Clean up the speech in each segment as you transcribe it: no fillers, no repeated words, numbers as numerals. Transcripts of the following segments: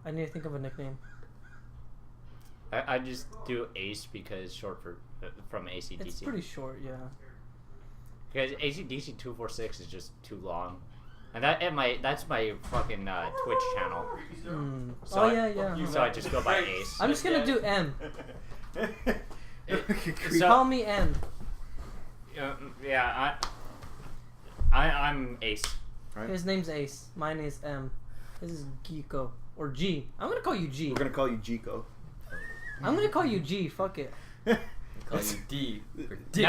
I need to think of a nickname. I just do Ace because short for from ACDC. It's pretty short, yeah. Because ACDC 246 is just too long, and that's my fucking Twitch channel. So yeah. So I just go by Ace. I'm just gonna do M. So, call me M. Yeah, I'm Ace. Right. His name's Ace. Mine is M. This is Geeko or G. I'm gonna call you G. We're gonna call you Geeko. I'm gonna call you G. Fuck it. Call you D for dick.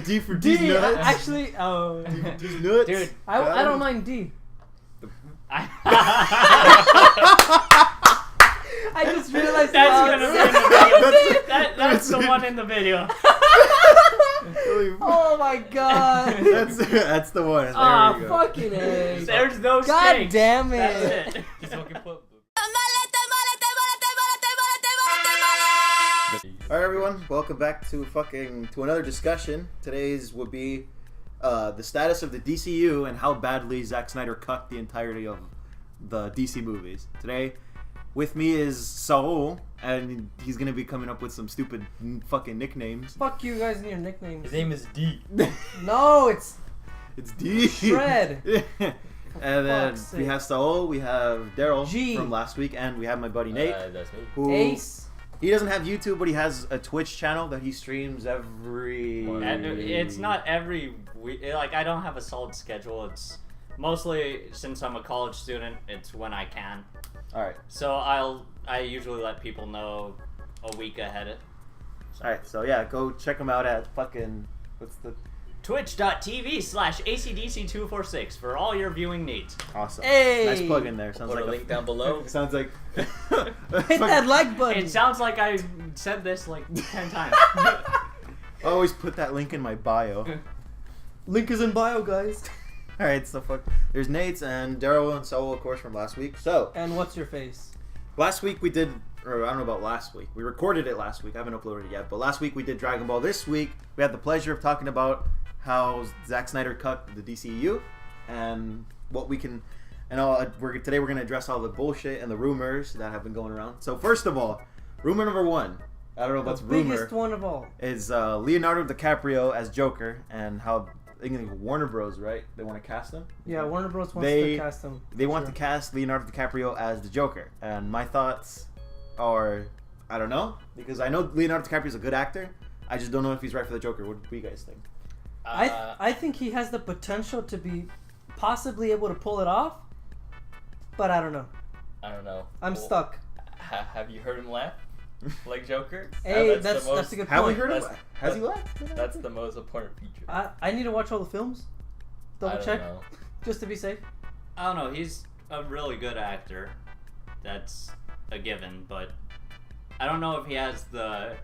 D for D's nuts. Actually, D for D's nuts. Dude, I don't mind D. I just realized that's gonna be in the video. That's the one in the video. Oh my god. That's the one. There Ah, we go. fucking A. There's no God stakes. damn it. That's it. Alright everyone, welcome back to another discussion. Today's would be the status of the DCEU and how badly Zack Snyder cut the entirety of the DC movies. Today, with me is Saul, and he's gonna be coming up with some stupid fucking nicknames. Fuck you guys and your nicknames. His name is D. No, it's D. Shred. And then we have Saul, we have Daryl G. from last week, and we have my buddy Nate. That's me. Who, Ace. He doesn't have YouTube, but he has a Twitch channel that he streams every... It's not every week. Like, I don't have a solid schedule. It's mostly, since I'm a college student, it's when I can. Alright. So I usually let people know a week ahead. Alright, so yeah, go check him out at fucking... What's the... Twitch.tv/ACDC246 for all your viewing needs. Awesome. Hey! Nice plug in there. Sounds Put like a link down below. Sounds like... Hit that like button. It sounds like I said this like 10 times. I always put that link in my bio. Link is in bio, guys. Alright, so there's Nate's and Daryl and Saul, of course, from last week. So, And what's your face? last week we did... Or I don't know about last week. We recorded it last week. I haven't uploaded it yet. But last week we did Dragon Ball. This week we had the pleasure of talking about how Zack Snyder cut the DCEU and what we can... And today we're going to address all the bullshit and the rumors that have been going around. So first of all, rumor number one. I don't know if that's rumor. The biggest one of all. Is Leonardo DiCaprio as Joker and how... I think Warner Bros, right? They want to cast him? Yeah, Warner Bros wants to cast him. They want to cast Leonardo DiCaprio as the Joker. And my thoughts are... I don't know. Because I know Leonardo DiCaprio is a good actor. I just don't know if he's right for the Joker. What do you guys think? I think he has the potential to be possibly able to pull it off, but I don't know. I don't know. I'm stuck. Have you heard him laugh like Joker? Hey, that's a good point. Have we heard him? Has he laughed? That's the most important feature. I need to watch all the films. Double check, Know. just to be safe. I don't know. He's a really good actor. That's a given, but I don't know if he has the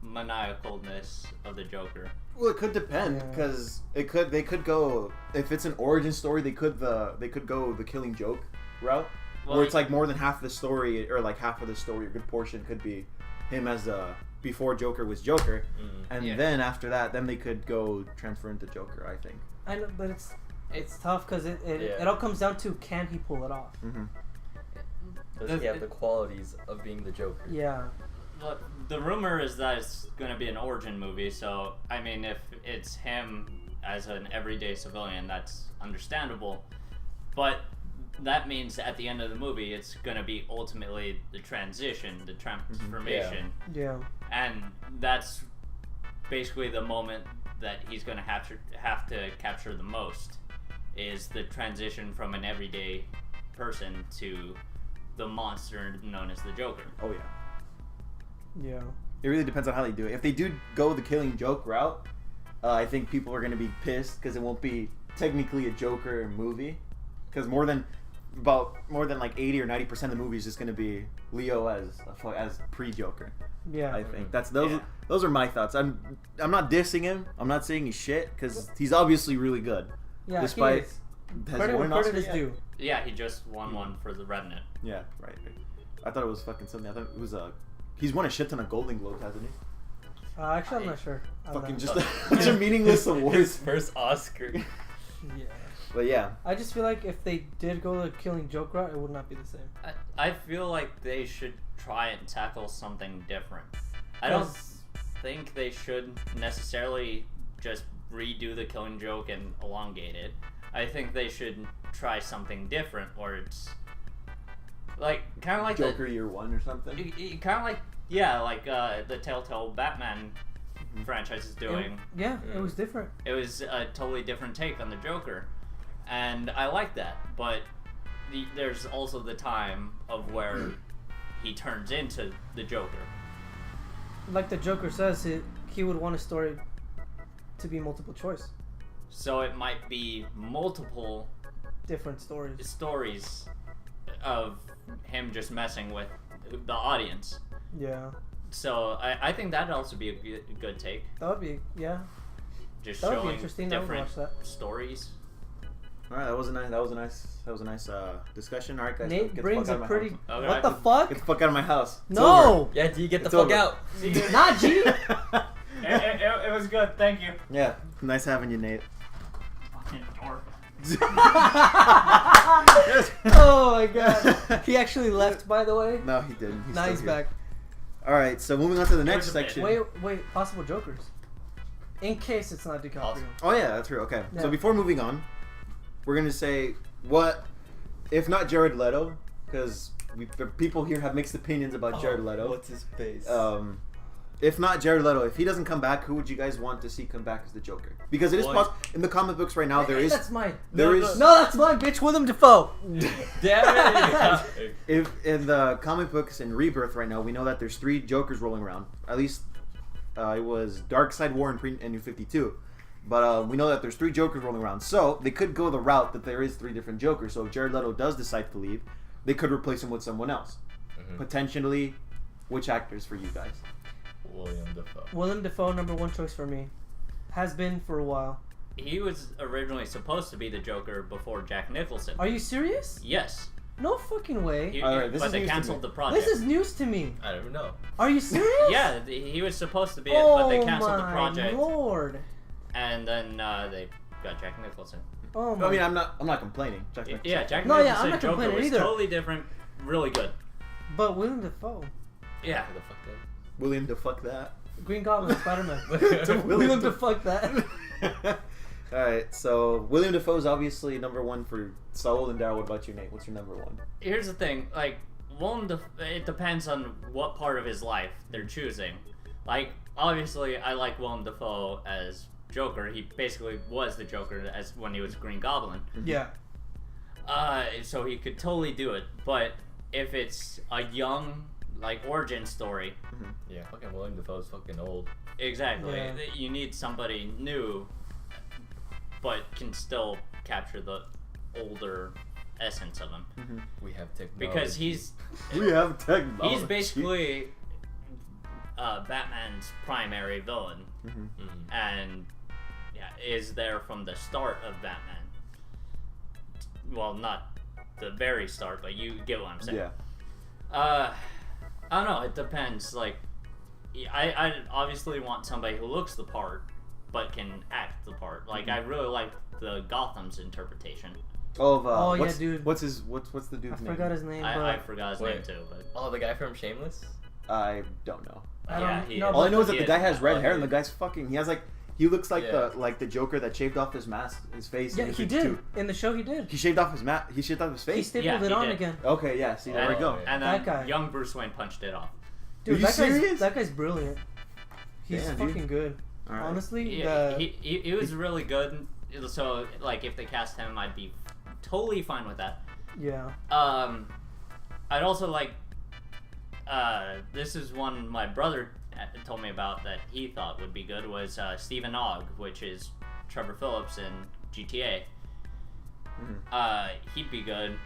maniacalness of the Joker. Well, it could depend because they could go if it's an origin story. They could go the Killing Joke route, where it's like more than half the story or like half of the story. A good portion could be him as before Joker was Joker, and then after that, then they could go transfer into Joker. I think. I know, but it's tough because it all comes down to can he pull it off? Mm-hmm. Does he have the qualities of being the Joker? Yeah. Well, the rumor is that it's going to be an origin movie, so, I mean, if it's him as an everyday civilian, that's understandable. But that means at the end of the movie, it's going to be ultimately the transition, the transformation. Yeah. And that's basically the moment that he's going to have to capture the most, is the transition from an everyday person to the monster known as the Joker. Oh, yeah. Yeah. It really depends on how they do it. If they do go the Killing Joke route, I think people are going to be pissed because it won't be technically a Joker movie. Because more than like 80 or 90% of the movie is just going to be Leo as pre-Joker. Yeah. I think those are my thoughts. I'm not dissing him. I'm not saying he's shit because he's obviously really good. Yeah. Despite credit is due. Yeah, he just won one for The Revenant. Yeah, right. I thought it was fucking something. I thought it was he's won a shit ton of Golden Globes, hasn't he? Actually, I'm not sure. Just a bunch of meaningless awards. His first Oscar. Yeah. But yeah. I just feel like if they did go the Killing Joke route, it would not be the same. I feel like they should try and tackle something different. I don't think they should necessarily just redo the Killing Joke and elongate it. I think they should try something different where it's like kind of like Joker Year One or something. Kind of like the Telltale Batman franchise is doing. It was different. It was a totally different take on the Joker, and I like that. But there's also the time of where he turns into the Joker. Like the Joker says, he would want a story to be multiple choice. So it might be multiple different stories of him just messing with the audience. Yeah. So I think that'd also be a good take. That would be, yeah. Just that would showing be interesting. different I would watch that. stories. All right, that was a nice discussion. All right, guys. Nate get brings the a fuck out pretty. of my house. What the fuck? Get the fuck out of my house. It's No. over. Yeah, D, get the It's fuck over. out. Not G. It was good. Thank you. Yeah, nice having you, Nate. Fucking dork. Oh my god. He actually left, by the way. No, he didn't. Now he's back. All right, so moving on to the next There's a bit. section. Wait, possible Jokers. In case it's not DiCaprio. Oh yeah, that's true. Okay, Yeah. so before moving on, we're gonna say what, if not Jared Leto, because people here have mixed opinions about Jared Leto. What's his face? If not Jared Leto, if he doesn't come back, who would you guys want to see come back as the Joker? Because it is possible in the comic books right now. There is That's mine. there No, is that's mine, bitch. Willem Dafoe. Damn it! if in the comic books in Rebirth right now, we know that there's 3 Jokers rolling around. At least it was Darkseid, War, and New 52. But we know that there's 3 Jokers rolling around. So they could go the route that there is 3 different Jokers. So if Jared Leto does decide to leave, they could replace him with someone else. Potentially, which actors for you guys? Willem Dafoe, number 1 choice for me. Has been for a while. He was originally supposed to be the Joker before Jack Nicholson. Are you serious? Yes. No fucking way. Alright, this but is they news to canceled me. the project. This is news to me. I don't know. Are you serious? Yeah, he was supposed to be it, but they canceled the my project. Lord. And then they got Jack Nicholson. Oh my. I mean, I'm not complaining. Jack Nicholson. Yeah, Jack No, Nicholson yeah, I'm not Joker complaining was either. totally different, really good. But Willem Dafoe. Yeah. Who the fuck did? William to fuck that. Green Goblin, Spider-Man. William Willem to- to fuck that. Alright, so William Dafoe is obviously number 1 for Saul and Daryl. What about you, Nate? What's your number 1? Here's the thing, like, it depends on what part of his life they're choosing. Like, obviously, I like Willem Dafoe as Joker. He basically was the Joker as when he was Green Goblin. Yeah. So he could totally do it. But if it's a young, like, origin story, Yeah, fucking William Dafoe's fucking old. exactly, Yeah. you need somebody new, but can still capture the older essence of him. We have technology. Because We have technology. he's basically Batman's primary villain, and is there from the start of Batman. Well, not the very start, but you get what I'm saying. Yeah. I don't know. It depends. Like, I obviously want somebody who looks the part, but can act the part. Like, I really like the Gotham's interpretation. Of, Oh, what's, yeah, dude. What's the dude's I name? forgot his name, I but forgot his Wait. name too, but Oh, the guy from Shameless? I don't know. I yeah, don't he know. is. All I know is that He the guy has red ugly. hair and the guy's fucking. He looks like Yeah. the Joker that shaved off his mask, his face. yeah, in he 52. did. In the show, he did. He shaved off his He shaved off his He face. stapled Yeah, it he on did. again. Okay, yeah. See, there we go. yeah. And That then guy. young Bruce Wayne punched it off. Are you serious? That guy's brilliant. He's Damn, dude. fucking good. All right. Honestly, Yeah, he was really good. So, like, if they cast him, I'd be totally fine with that. yeah. I'd also like. This is one my brother told me about that he thought would be good was Stephen Ogg, which is Trevor Phillips in GTA. He'd be good.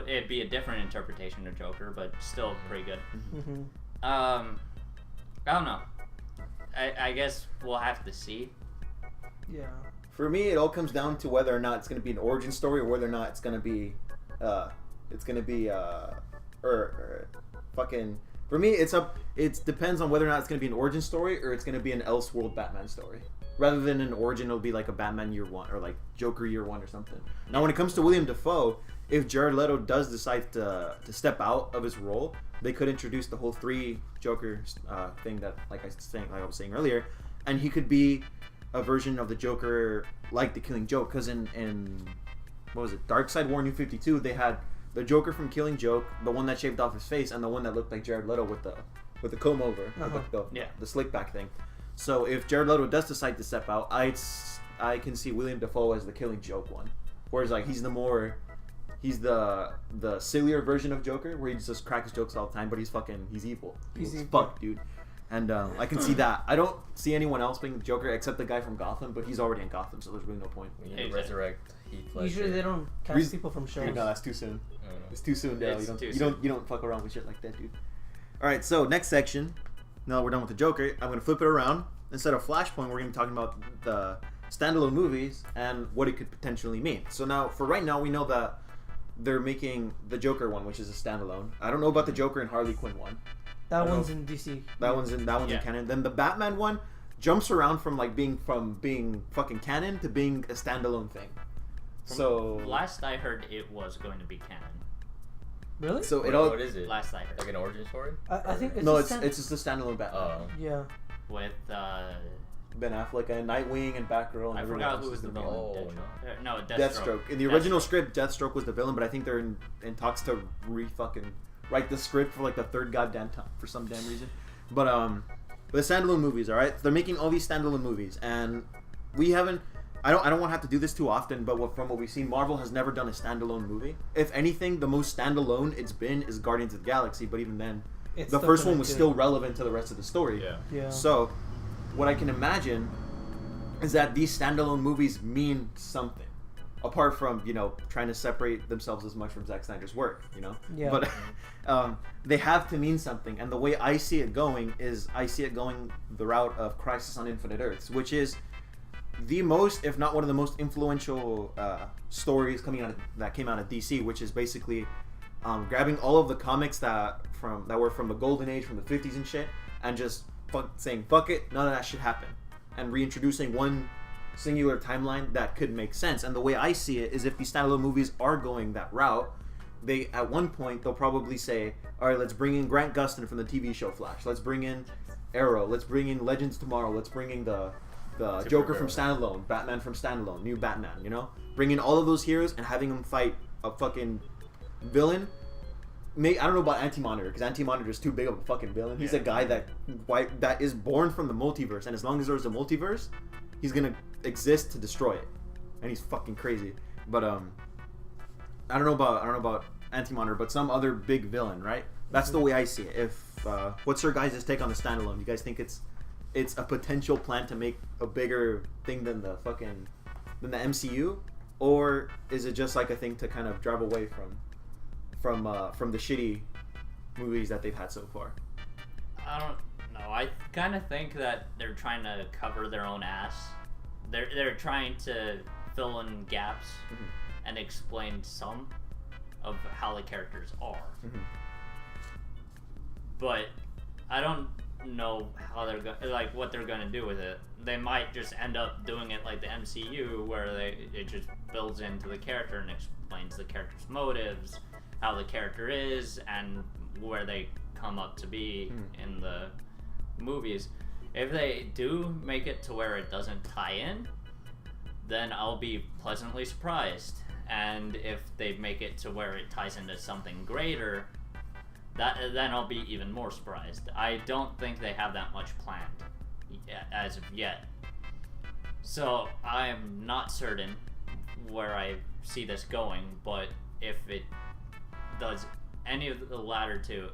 It'd be a different interpretation of Joker, but still pretty good. hmm I don't know. I guess we'll have to see. Yeah. For me, it all comes down to whether or not it's going to be an origin story or whether or not it's going to be, fucking. For me, it depends on whether or not it's going to be an origin story or it's going to be an Elseworld Batman story. rather than an origin, it'll be like a Batman year one or like Joker year one or something. Now, when it comes to William Dafoe, if Jared Leto does decide to step out of his role, they could introduce the whole 3 Joker thing that, like I was saying earlier, and he could be a version of the Joker like the Killing Joke. Because in what was it, Dark Side War New 52, they had the Joker from Killing Joke, the one that shaved off his face, and the one that looked like Jared Leto with the comb over, the slick back thing. So if Jared Leto does decide to step out, I can see William Dafoe as the Killing Joke one, whereas like he's the sillier version of Joker, where he just cracks jokes all the time, but he's evil. He's fuck, dude. And I can see that. I don't see anyone else being the Joker except the guy from Gotham, but he's already in Gotham, so there's really no point. We need to resurrect Heath Ledger. Usually they don't cast people from shows. No, that's too soon. It's too soon, Dale. You don't fuck around with shit like that, dude. All right, so next section. Now that we're done with the Joker, I'm gonna flip it around. Instead of Flashpoint, we're gonna be talking about the standalone movies and what it could potentially mean. So now, for right now, we know that they're making the Joker one, which is a standalone. I don't know about the Joker and Harley Quinn one. That one's in DC. That one's in canon. Then the Batman one jumps around from being fucking canon to being a standalone thing. So last I heard, it was going to be canon. Really? So what is it? Last I heard, like an origin story. I think it's it's just a standalone Batman. Yeah. With Ben Affleck and Nightwing and Batgirl. And I forgot who was the villain. Oh, no, Deathstroke. In the original script, Deathstroke was the villain, but I think they're in talks to write the script for like the 3rd goddamn time for some damn reason. But the standalone movies, all right, they're making all these standalone movies, and we haven't. I don't want to have to do this too often, but from what we've seen, Marvel has never done a standalone movie. If anything, the most standalone it's been is Guardians of the Galaxy, but even then, the first one was still relevant to the rest of the story. Yeah. So, what I can imagine is that these standalone movies mean something, apart from trying to separate themselves as much from Zack Snyder's work. Yeah. But they have to mean something, and the way I see it going is the route of Crisis on Infinite Earths, which is the most, if not one of the most influential stories that came out of DC, which is basically grabbing all of the comics that were from the Golden Age, from the 50s and shit, and just saying fuck it, none of that should happen, and reintroducing one singular timeline that could make sense. And the way I see it is, if these standalone movies are going that route, at one point they'll probably say, all right, let's bring in Grant Gustin from the TV show Flash, let's bring in Arrow, let's bring in Legends Tomorrow, let's bring in the Joker from standalone, Batman from standalone, new Batman, bring in all of those heroes and having them fight a fucking villain. I don't know about Anti-Monitor, because Anti-Monitor is too big of a fucking villain. He's a guy that is born from the multiverse, and as long as there's a multiverse, he's gonna exist to destroy it, and he's fucking crazy. But I don't know about Anti-Monitor, but some other big villain, right? That's the way I see it. What's your guys' take on the standalone? Do you guys think it's a potential plan to make a bigger thing than the MCU, or is it just like a thing to kind of drive away from the shitty movies that they've had so far? I don't know. I kind of think that they're trying to cover their own ass. They're trying to fill in gaps and explain some of how the characters are. But I don't know how they're what they're gonna do with it. They might just end up doing it like the MCU, where it just builds into the character and explains the character's motives, how the character is, and where they come up to be in the movies. If they do make it to where it doesn't tie in, then I'll be pleasantly surprised. And if they make it to where it ties into something greater, then I'll be even more surprised. I don't think they have that much planned as of yet. So I'm not certain where I see this going, but if it does any of the latter two,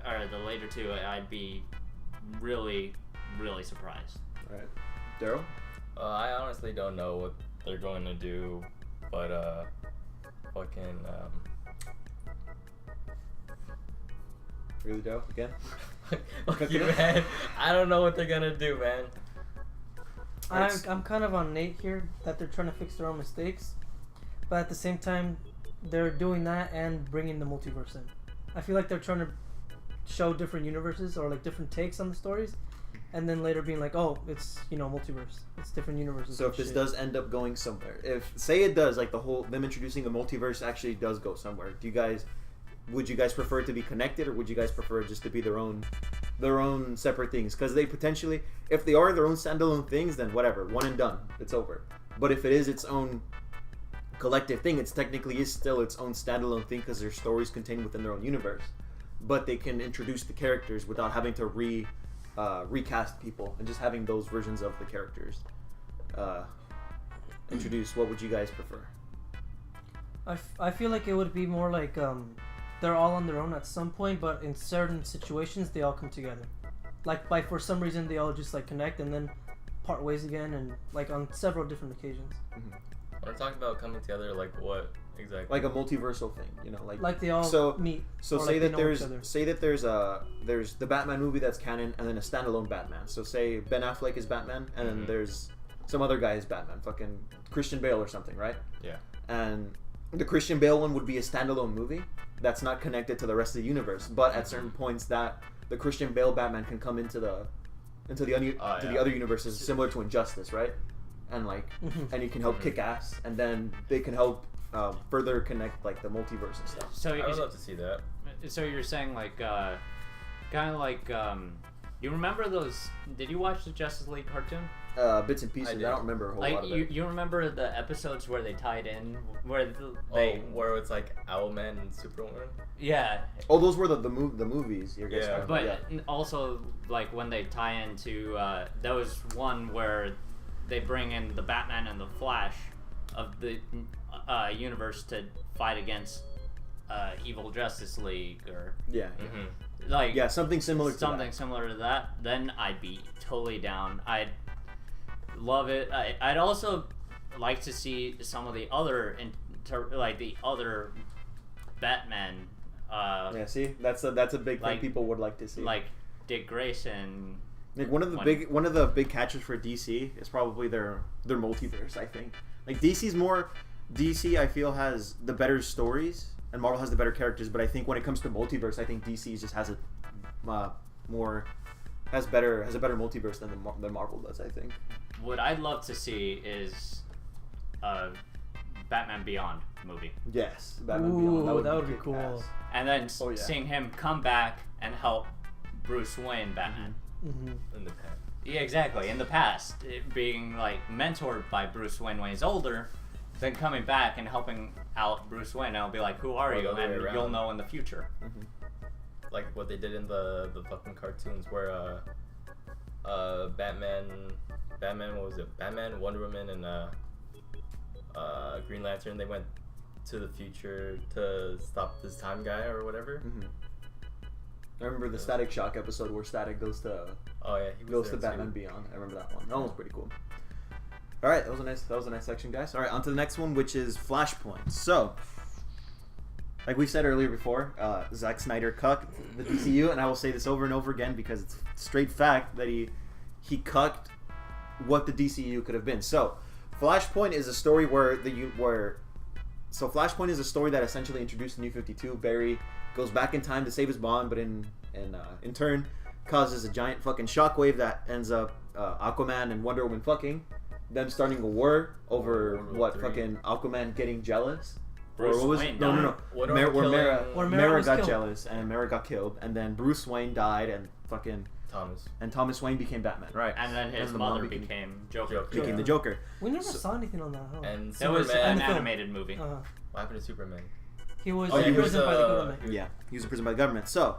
or the later two, I'd be really, really surprised. All right, Daryl? I honestly don't know what they're going to do, but Really, Daryl? Again? Fuck you, man. I don't know what they're gonna do, man. I'm kind of on Nate here, that they're trying to fix their own mistakes, but at the same time, they're doing that and bringing the multiverse in. I feel like they're trying to show different universes or like different takes on the stories, and then later being like, oh, it's multiverse, it's different universes. So if this does end up going somewhere, if say it does, like them introducing the multiverse actually does go somewhere, would you guys prefer it to be connected, or would you guys prefer it just to be their own separate things? Because they potentially, if they are their own standalone things, then whatever, one and done, it's over. But if it is its own collective thing, it's technically is still its own standalone thing because their stories contained within their own universe. But they can introduce the characters without having to recast people and just having those versions of the characters introduced. What would you guys prefer? I feel like it would be more like they're all on their own at some point, but in certain situations they all come together. Like for some reason they all just like connect and then part ways again, and like on several different occasions. Mm-hmm. When we're talking about coming together, like what exactly? Like a multiversal thing, like they all meet. So say that there's the Batman movie that's canon, and then a standalone Batman. So say Ben Affleck is Batman, and then there's some other guy is Batman, fucking Christian Bale or something, right? Yeah. And the Christian Bale one would be a standalone movie that's not connected to the rest of the universe, but at certain points that the Christian Bale Batman can come into the other universes, similar to Injustice, right? And and he can help kick ass, and then they can help further connect like the multiverse and stuff. So I would love to see that. So you're saying like kind of like you remember those? Did you watch the Justice League cartoon? Bits and pieces. I don't remember a whole lot of it. You remember the episodes where they tied in, where where it's like Owlman and Superwoman? Yeah. Oh, those were the movies. But also like when they tie into there was one where they bring in the Batman and the Flash of the universe to fight against evil Justice League, or something similar to that. Then I'd be totally down. I'd love it. I'd also like to see some of the other the other Batman. See, that's a big thing people would like to see. Like Dick Grayson. Like one of the big catches for DC is probably their multiverse. I think like DC I feel has the better stories and Marvel has the better characters. But I think when it comes to multiverse, I think DC just has a has a better multiverse than Marvel does. I think. What I'd love to see is a Batman Beyond movie. Yes, Batman Beyond. That would be cool. And then seeing him come back and help Bruce Wayne Batman. Mm-hmm. In the past. Yeah, exactly. In the past, being like mentored by Bruce Wayne when he's older, then coming back and helping out Bruce Wayne. I'll be like, "Who are you?" And you'll know in the future. Mm-hmm. Like what they did in the fucking cartoons, where Batman, what was it? Batman, Wonder Woman, and Green Lantern. They went to the future to stop this time guy or whatever. Mm-hmm. I remember the Static Shock episode where Static goes to Batman Beyond. I remember that one. That one was pretty cool. All right, that was a nice section, guys. All right, on to the next one, which is Flashpoint. So, like we said earlier before, Zack Snyder cucked the DCU, and I will say this over and over again because it's straight fact that he cucked what the DCU could have been. So, Flashpoint is a story Flashpoint is a story that essentially introduced the New 52. Barry goes back in time to save his bond, but in turn causes a giant fucking shockwave that ends up Aquaman and Wonder Woman fucking, them starting a war over fucking Aquaman getting jealous. Bruce Wayne died. Where Mara got jealous and Mara got killed, and then Bruce Wayne died and fucking Thomas Wayne became Batman, right? And then his mother became Joker. Became the Joker. We never saw anything on that, huh? And it was an animated movie. What happened to Superman? He was imprisoned by the government. Yeah, he was imprisoned by the government. So,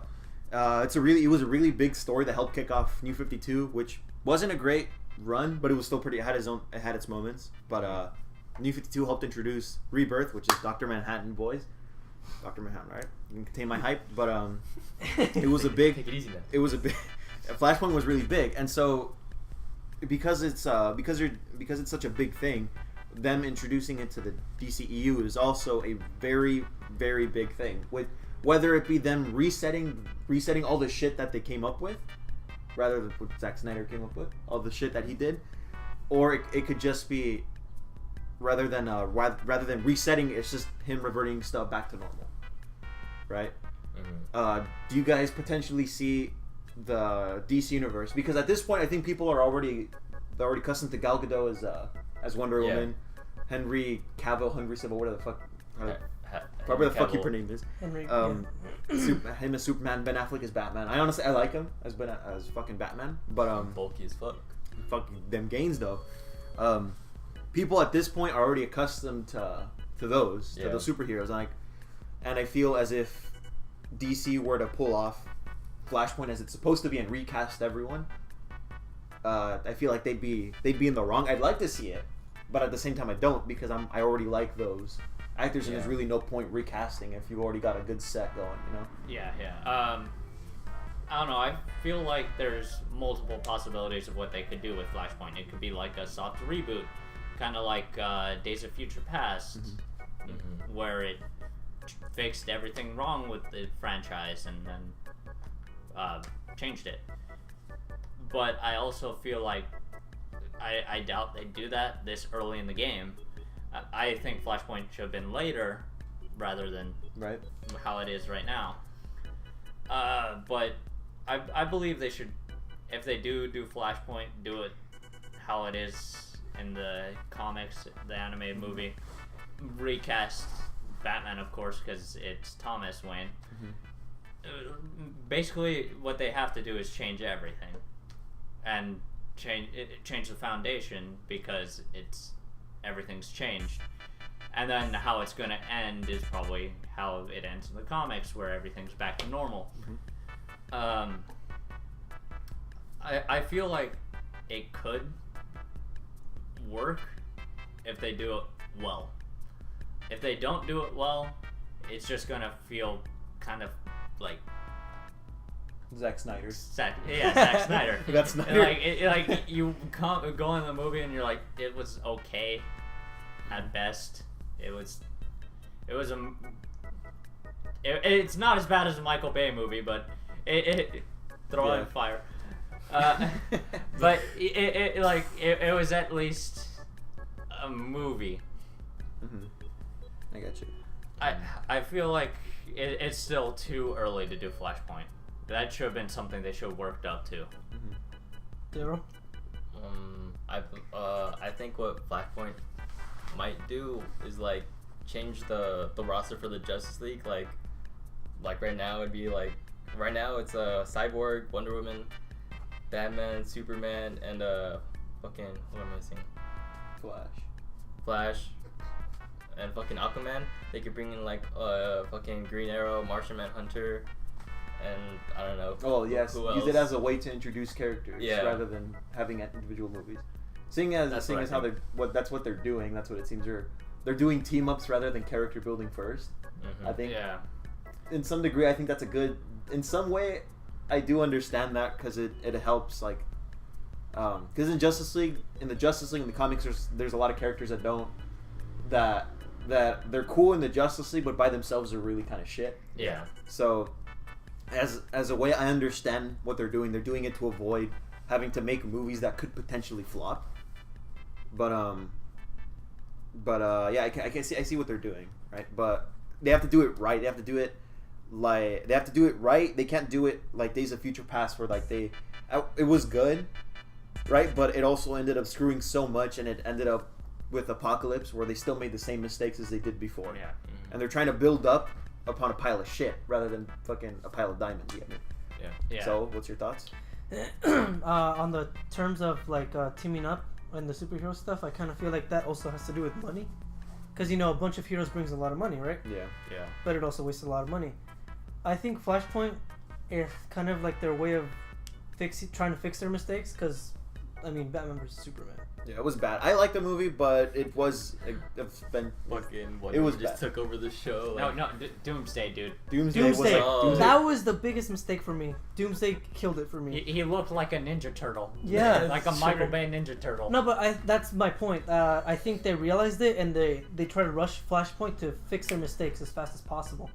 it was a really big story that helped kick off New 52, which wasn't a great run, but it was still pretty. It had its moments. But New 52 helped introduce Rebirth, which is Dr. Manhattan, boys. Dr. Manhattan, right? You can contain my hype, but it was a big. Take it easy now. It was a big. Flashpoint was really big, and so because it's such a big thing, them introducing it to the DCEU is also a very, very big thing. With whether it be them resetting all the shit that they came up with, rather than what Zack Snyder came up with, all the shit that he did, or it could just be rather than resetting, it's just him reverting stuff back to normal, right? Mm-hmm. Do you guys potentially see the DC universe, because at this point I think people are already accustomed to Gal Gadot as Wonder Woman, Henry Cavill, Hungry Civil, whatever the fuck. Whatever the fuck your name is. Henry. Him as Superman, Ben Affleck as Batman. I like him as fucking Batman, but bulky as fuck. Fucking them gains though. People at this point are already accustomed to those superheroes, and I feel as if DC were to pull off Flashpoint as it's supposed to be and recast everyone, I feel like they'd be in the wrong. I'd like to see it, but at the same time I don't, because I already like those actors, and there's really no point recasting if you've already got a good set going, you know? Yeah. I don't know. I feel like there's multiple possibilities of what they could do with Flashpoint. It could be like a soft reboot, kind of like Days of Future Past, where it fixed everything wrong with the franchise and then changed it. But I also feel like I doubt they'd do that this early in the game. I think Flashpoint should have been later rather than how it is right now. But I believe they should, if they do Flashpoint, do it how it is in the comics, the animated movie. Recast Batman, of course, because it's Thomas Wayne. Basically, what they have to do is change everything, and change the foundation, because everything's changed. And then how it's going to end is probably how it ends in the comics, where everything's back to normal. I feel like it could work if they do it well. If they don't do it well, it's just going to feel kind of like Zack Snyder. Zack Snyder. That's Snyder. Like you go in the movie and you're like, it was okay at best. It's not as bad as a Michael Bay movie, but it throw in fire. But it was at least a movie. I got you. I feel like it's still too early to do Flashpoint. That should have been something they should have worked up to. Daryl? I think what Flashpoint might do is like change the roster for the Justice League. Like right now it's Cyborg, Wonder Woman, Batman, Superman, and fucking what am I missing? Flash, and fucking Aquaman. They could bring in like fucking Green Arrow, Martian Manhunter, and I don't know. Oh yes, who else? Use it as a way to introduce characters rather than having individual movies. Seeing as how that's what they're doing. That's what it seems they're doing team ups rather than character building first. I think. Yeah. In some degree, I think that's a good. In some way, I do understand that, because it helps, like, because in the Justice League in the comics, there's a lot of characters that they're cool in the Justice League, but by themselves are really kind of shit. Yeah. So, as a way, I understand what they're doing. They're doing it to avoid having to make movies that could potentially flop. But yeah, I can see what they're doing, right? But they have to do it right. They have to do it right. They can't do it like Days of Future Past, where like it was good, right? But it also ended up screwing so much, and it ended up with Apocalypse, where they still made the same mistakes as they did before. Yeah. And they're trying to build up upon a pile of shit rather than fucking a pile of diamonds. You get me? Yeah. So, what's your thoughts? On the terms of like teaming up and the superhero stuff, I kind of feel like that also has to do with money, because a bunch of heroes brings a lot of money, right? Yeah. But it also wastes a lot of money. I think Flashpoint is kind of like their way of trying to fix their mistakes, because Batman vs Superman. Yeah, it was bad. I liked the movie, but it was It was just took over the show. No, Doomsday, dude. Doomsday. Was that was the biggest mistake for me. Doomsday killed it for me. He looked like a Ninja Turtle. Yeah, like a Michael Bay Ninja Turtle. No, but that's my point. I think they realized it, and they try to rush Flashpoint to fix their mistakes as fast as possible,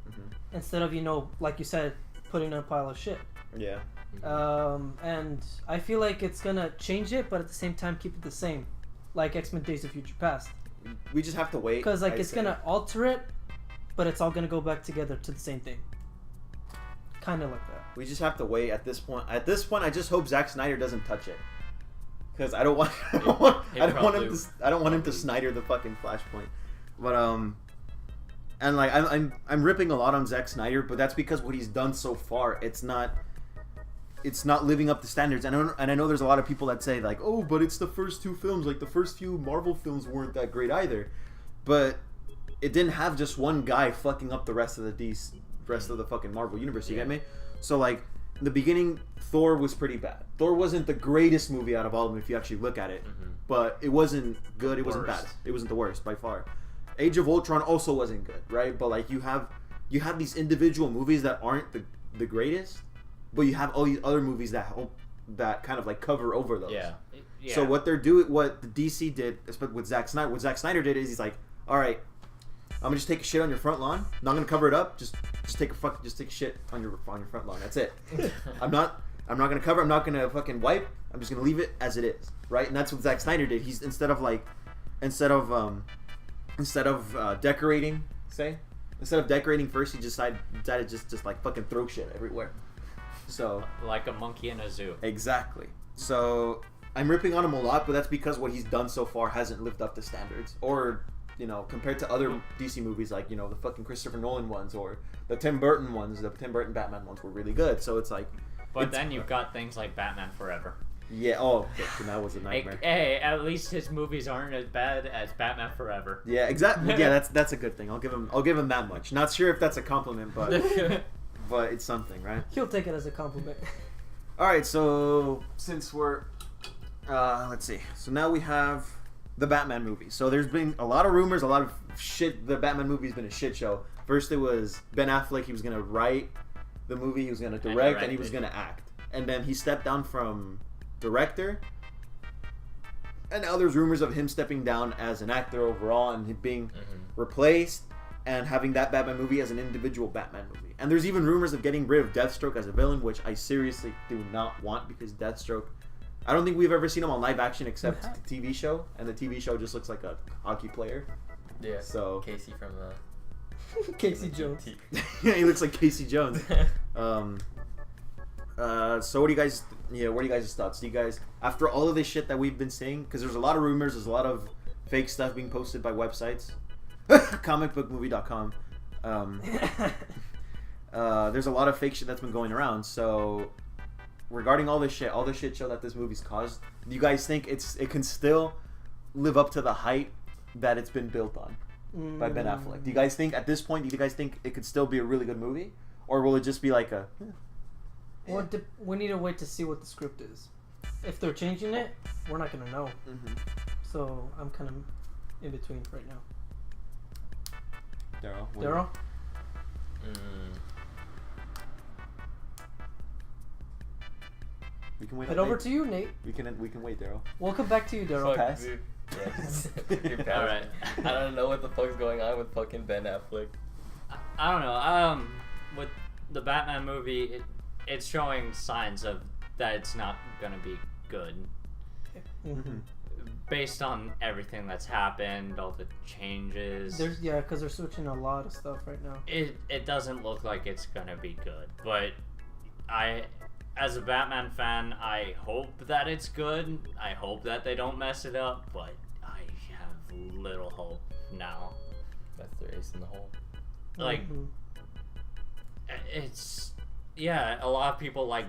instead of like you said, putting in a pile of shit. Yeah. And I feel like it's gonna change it, but at the same time keep it the same, like X-Men: Days of Future Past. We just have to wait, because it's gonna alter it, but it's all gonna go back together to the same thing, kind of like that. We just have to wait at this point. At this point, I just hope Zack Snyder doesn't touch it, because I don't want him to Snyder the fucking Flashpoint. But and like I'm ripping a lot on Zack Snyder, but that's because what he's done so far, it's not living up to standards. And I know there's a lot of people that say like, oh, but it's the first two films. Like the first few Marvel films weren't that great either, but it didn't have just one guy fucking up the rest of the fucking Marvel universe. You get me? So like in the beginning, Thor was pretty bad. Thor wasn't the greatest movie out of all of them if you actually look at it, but it wasn't good. It wasn't bad. It wasn't the worst by far. Age of Ultron also wasn't good, right? But like you have these individual movies that aren't the greatest, but you have all these other movies that kind of like cover over those. Yeah. So what the DC did, especially with Zack Snyder, what Zack Snyder did is he's like, all right, I'm gonna just take a shit on your front lawn. Not gonna cover it up. Just take a shit on your front lawn. That's it. I'm not gonna cover. I'm not gonna fucking wipe. I'm just gonna leave it as it is, right? And that's what Zack Snyder did. He's instead of decorating first, he decided just like fucking throw shit everywhere. So like a monkey in a zoo. Exactly. So I'm ripping on him a lot, but that's because what he's done so far hasn't lived up to standards, or compared to other DC movies, like the fucking Christopher Nolan ones or the Tim Burton ones. The Tim Burton Batman ones were really good. So it's like, but then you've got things like Batman Forever. Yeah. Oh, okay, that was a nightmare. Hey, at least his movies aren't as bad as Batman Forever. Yeah, exactly. Yeah, that's a good thing. I'll give him that much. Not sure if that's a compliment, but but it's something, right? He'll take it as a compliment. All right. So since we're let's see. So now we have the Batman movie. So there's been a lot of rumors, a lot of shit. The Batman movie's been a shit show. First it was Ben Affleck. He was gonna write the movie. He was gonna direct, and he was gonna act. And then he stepped down from director, and now there's rumors of him stepping down as an actor overall and him being replaced and having that Batman movie as an individual Batman movie. And there's even rumors of getting rid of Deathstroke as a villain, which I seriously do not want, because Deathstroke, I don't think we've ever seen him on live action except the TV show, and the TV show just looks like a hockey player. Yeah. So Casey from Casey Jones. Yeah, he looks like Casey Jones. So what do you guys thoughts? Do you guys, after all of this shit that we've been seeing, because there's a lot of rumors, there's a lot of fake stuff being posted by websites, comicbookmovie.com. There's a lot of fake shit that's been going around. So regarding all this shit show that this movie's caused, do you guys think it can still live up to the hype that it's been built on by Ben Affleck? Do you guys think at this point, it could still be a really good movie, or will it just be like a? Well, we need to wait to see what the script is. If they're changing it, we're not gonna know. So I'm kind of in between right now. Daryl? We can wait. Head over to you, Nate. We can wait, Daryl. We'll come back to you, Daryl. Pass. Yeah. All right. I don't know what the fuck's going on with fucking Ben Affleck. I don't know. With the Batman movie, it's showing signs of that it's not gonna be good. Based on everything that's happened, all the changes. Because they're switching a lot of stuff right now. It doesn't look like it's gonna be good, but as a Batman fan, I hope that it's good. I hope that they don't mess it up, but I have little hope now. That's their ace in the hole. Like, it's... Yeah, a lot of people like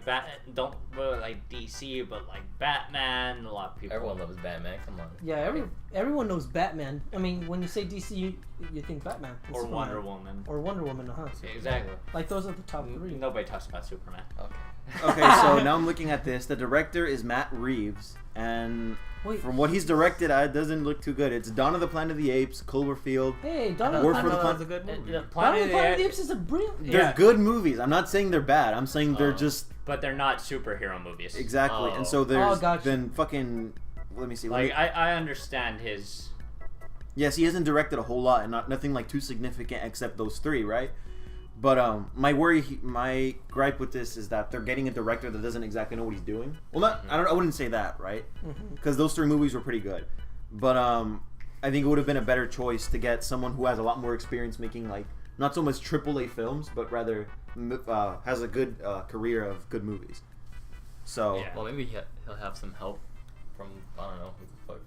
don't really like DC, but like Batman. A lot of people. Everyone loves Batman. Come on. Yeah, everyone knows Batman. I mean, when you say DC, you think Batman or Wonder Woman. Or Wonder Woman, Exactly. Like those are the top three. Nobody talks about Superman. Okay, so now I'm looking at this. The director is Matt Reeves, and from what he's directed, it doesn't look too good. It's Dawn of the Planet of the Apes, Cloverfield. Hey, Dawn of War the for the Planet Planet. a good movie. Dawn of the Planet of the Apes is a brilliant. They're good movies. I'm not saying they're bad. I'm saying they're just. But they're not superhero movies. Exactly, and so there's gotcha. then fucking. Let me see. Like I understand his. Yes, he hasn't directed a whole lot, and nothing like too significant except those three, right? But my gripe with this is that they're getting a director that doesn't exactly know what he's doing. Well, I wouldn't say that, right? Because those three movies were pretty good. But I think it would have been a better choice to get someone who has a lot more experience making like not so much AAA films, but rather has a good career of good movies. So Yeah. Well, maybe he'll have some help from, I don't know, who the fuck.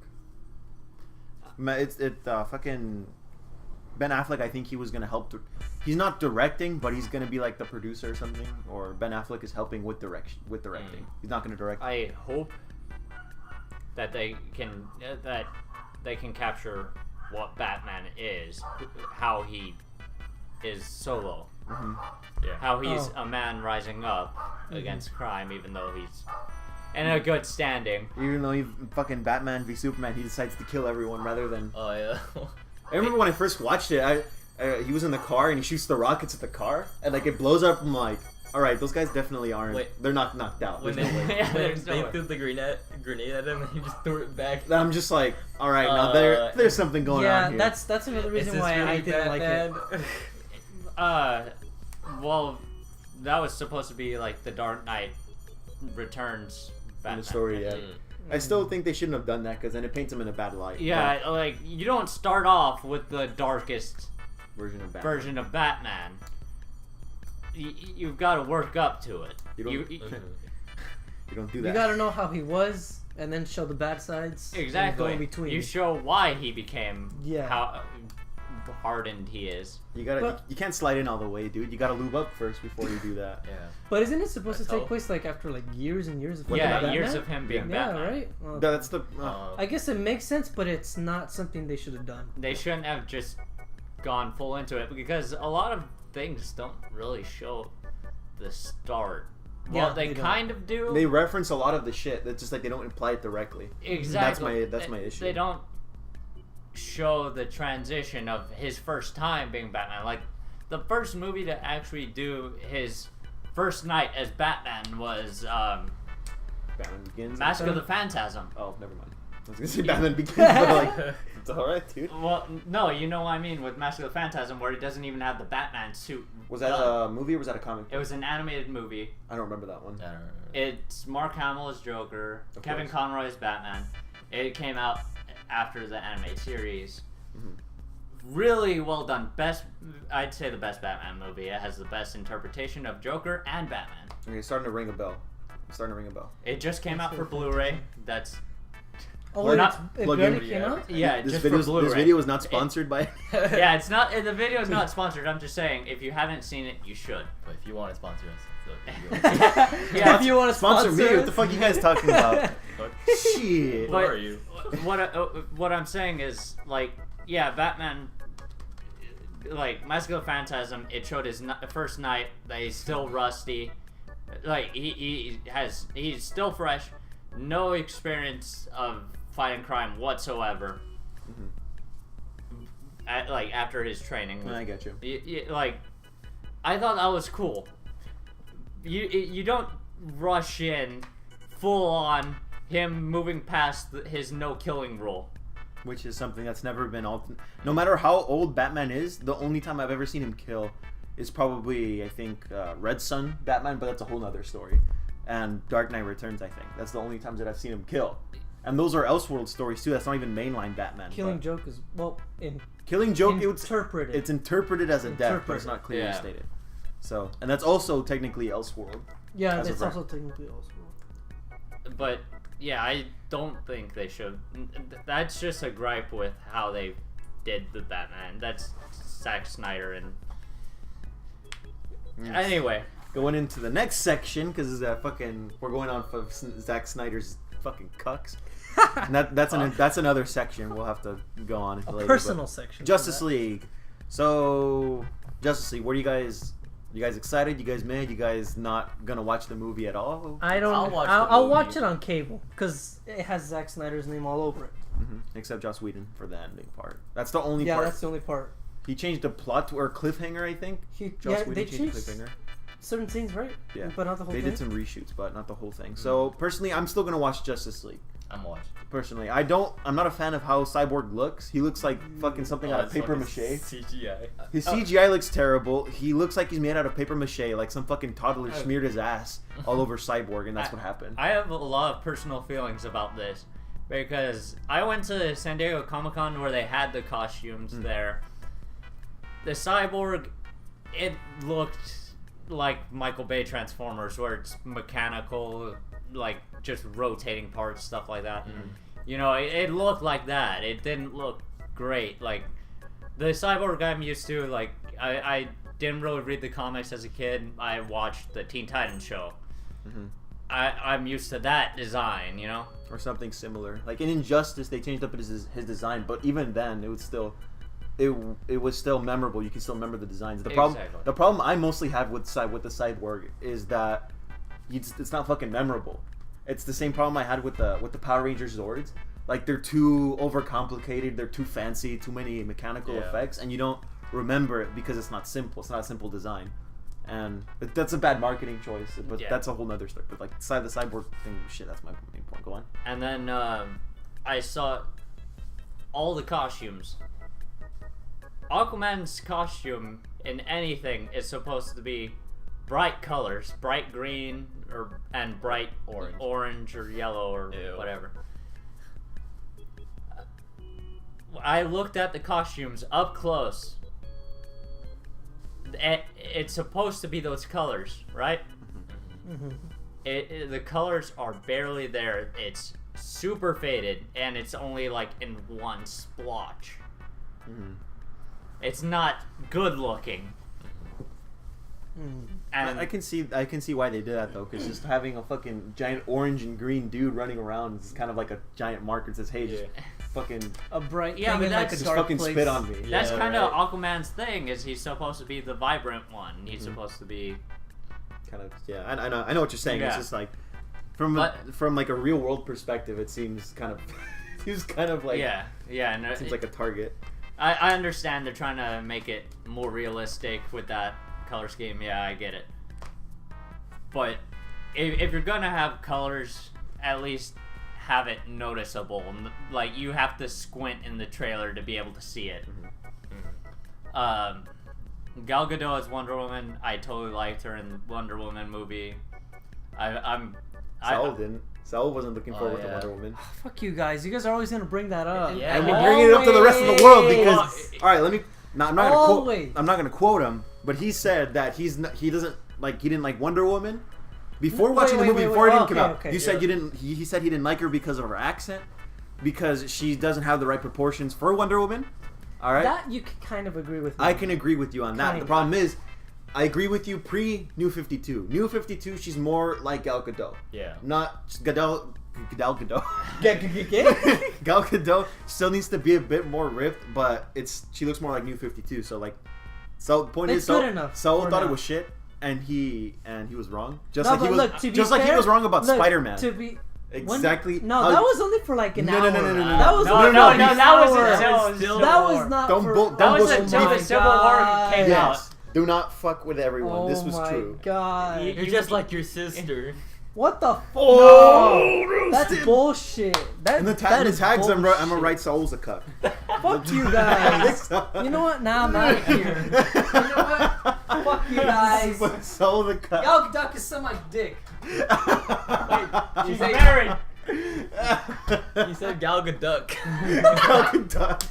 fucking Ben Affleck. I think he was gonna help. He's not directing, but he's gonna be like the producer or something. Or Ben Affleck is helping with directing. He's not gonna direct. I hope that they can capture what Batman is, how he is solo, Yeah. how he's a man rising up against crime, even though he's in a good standing. Even though he fucking Batman v Superman, he decides to kill everyone rather than. Oh yeah. I remember when I first watched it. He was in the car and he shoots the rockets at the car and like it blows up. I'm like, all right, those guys definitely aren't. Wait. They're not knocked out. When There's they, no way. Yeah, when there's no they way. threw the grenade at him and he just threw it back. I'm just like, all right, now there's something going on here. that's another Is reason this why really I didn't like it. Batman? Well, that was supposed to be like the Dark Knight Returns in Batman. the story. Yeah, I still think they shouldn't have done that because then it paints him in a bad light. Yeah, like you don't start off with the darkest version of Batman. version of Batman. You've got to work up to it. You don't- You don't do that. You gotta know how he was, and then show the bad sides. And go Exactly. in between. You show why he became Yeah. how hardened he is. But- you can't slide in all the way, dude. You gotta lube up first before you do that. Yeah. But isn't it supposed That's to take how- place like after like years and years of Yeah, Batman? years of him being Yeah, Batman. right. Well, That's the. I guess it makes sense, but it's not something they should have done. They shouldn't have just gone full into it because a lot of things don't really show the start. Well, Yeah, they they don't. kind of do. They reference a lot of the shit. That's just like they don't imply it directly. Exactly. That's my issue. They don't show the transition of his first time being Batman. Like the first movie to actually do his first night as Batman was Batman Begins. Mask of the Phantasm. Oh, never mind. I was gonna say Batman Begins, but like, it's alright, dude. Well, no, you know what I mean with Mask of the Phantasm, where he doesn't even have the Batman suit. Was that done. a movie or was that a comic? It was an animated movie. I don't remember that one. I don't remember. It's Mark Hamill as Joker, Of Kevin course. Conroy as Batman. It came out after the animated series. Mhm. Really well done. I'd say the best Batman movie. It has the best interpretation of Joker and Batman. Okay, starting to ring a bell. It just came out for Blu-ray. That's Oh, Plug- it plug barely in. came out? yeah, This just video, for Blu-ray. this video is not sponsored by. Yeah, it's not. The video is not sponsored. I'm just saying, if you haven't seen it, you should. But if you want to sponsor us, so Yeah, If you want to Sponsor me? What the fuck you guys talking about? fuck. Shit. Who But- are you? what I'm saying is, like, yeah, Batman, like, Mask of the Phantasm, it showed his first night that he's still rusty. Like, he's still fresh, no experience of fighting crime whatsoever. Like, after his training. I get you. Like, I thought that was cool. You don't rush in full on him moving past his no killing rule. Which is something that's never been no matter how old Batman is, the only time I've ever seen him kill is probably, I think, Red Sun Batman, but that's a whole nother story. And Dark Knight Returns, I think. That's the only times that I've seen him kill. And those are Elseworld stories too. That's not even mainline Batman. Killing but Joke is, well, Killing Joke, interpreted. it's interpreted as a death, but it's Interpreted. not clearly Yeah. stated. So, and that's also technically Elseworld. Yeah, as of it's right. also technically Elseworld. But yeah, I don't think they should. That's just a gripe with how they did the Batman. That's Zack Snyder and. Anyway, Going into the next section, because we're going on for Zack Snyder's fucking cucks. And that's another section we'll have to go on A later. personal section. for Justice that. League. So, Justice League, what are you guys? You guys excited? You guys mad? You guys not gonna watch the movie at all? I don't. I'll watch the I'll movie. watch it on cable because it has Zack Snyder's name all over it. Except Joss Whedon for the ending part. That's the only Yeah, part. that's the only part. He changed the plot or cliffhanger, I think. Joss Whedon they changed the changed cliffhanger. certain scenes, right? Yeah. But not the whole They thing. did some reshoots, but not the whole thing. So personally, I'm still gonna watch Justice League. I'm watching. Personally, I'm not a fan of how Cyborg looks. He looks like fucking something out of it's paper fucking mache. CGI. His CGI looks terrible. He looks like he's made out of paper mache, like some fucking toddler smeared his ass all over Cyborg, and that's what happened. I have a lot of personal feelings about this because I went to San Diego Comic-Con where they had the costumes there. The Cyborg it looked like Michael Bay Transformers, where it's mechanical, like just rotating parts, stuff like that. You know, it looked like that. It didn't look great. Like the Cyborg I'm used to, like I didn't really read the comics as a kid. I watched the Teen Titans show. I'm used to that design, you know, or something similar. Like in Injustice, they changed up his design, but even then, it was still. It was still memorable. You can still remember the designs. The problem I mostly have with the Cyborg is that it's not fucking memorable. It's the same problem I had with the Power Rangers Zords. Like they're too overcomplicated. They're too fancy. Too many mechanical effects, and you don't remember it because it's not simple. It's not a simple design, and that's a bad marketing choice. But that's a whole nother story. But like the Cyborg thing, shit. That's my main point. Go on. And then I saw all the costumes. Aquaman's costume in anything is supposed to be bright colors, bright green and bright orange or yellow or whatever. I looked at the costumes up close. It's supposed to be those colors, right? The colors are barely there. It's super faded, and it's only like in one splotch. It's not good looking. And I can see why they did that though, because just having a fucking giant orange and green dude running around is kind of like a giant marker that says, "Hey, just fucking a bright but thing that's like a just dark fucking place. spit on me." That's kind of Aquaman's thing. Is he's supposed to be the vibrant one? He's supposed to be kind of I know what you're saying. It's just like from like a real world perspective, it seems kind of like and it seems like a target. I understand they're trying to make it more realistic with that color scheme. Yeah, I get it. But if you're gonna have colors, at least have it noticeable. Like you have to squint in the trailer to be able to see it. Gal Gadot as Wonder Woman, I totally liked her in the Wonder Woman movie. Saul didn't. Saul wasn't looking forward to Wonder Woman. Oh, fuck you guys. You guys are always gonna bring that up. And we're bringing it up to the rest of the world because. All right, let me. No, I'm not gonna quote him, but he said that he didn't like Wonder Woman before watching the movie before it didn't come out. Okay, you said you didn't. He said he didn't like her because of her accent, because she doesn't have the right proportions for Wonder Woman. All right. That you can kind of agree with me. I can agree with you on that. The problem is, I agree with you pre-New 52. New 52, she's more like Gal Gadot. Yeah. Not Gal Gadot. Gal Gal Gadot still needs to be a bit more ripped, but she looks more like New 52. So like, the point is, Saul thought it was shit, and he was wrong. Just like he was wrong about Spider-Man. Exactly. That was only for like an hour. No. That was until the Civil War came out. Do not fuck with everyone. This was true. Oh my god. You're just like your sister. What the fuck? Oh, that's bullshit. In the tags, I'm gonna write Saul's a cuck. Fuck you guys. You know what? Now I'm out of here. You know what? Fuck you guys. Saul the cuck. Gal Gadot can suck my dick. Wait, she's married. He said Gal Gadot. Gal Gadot.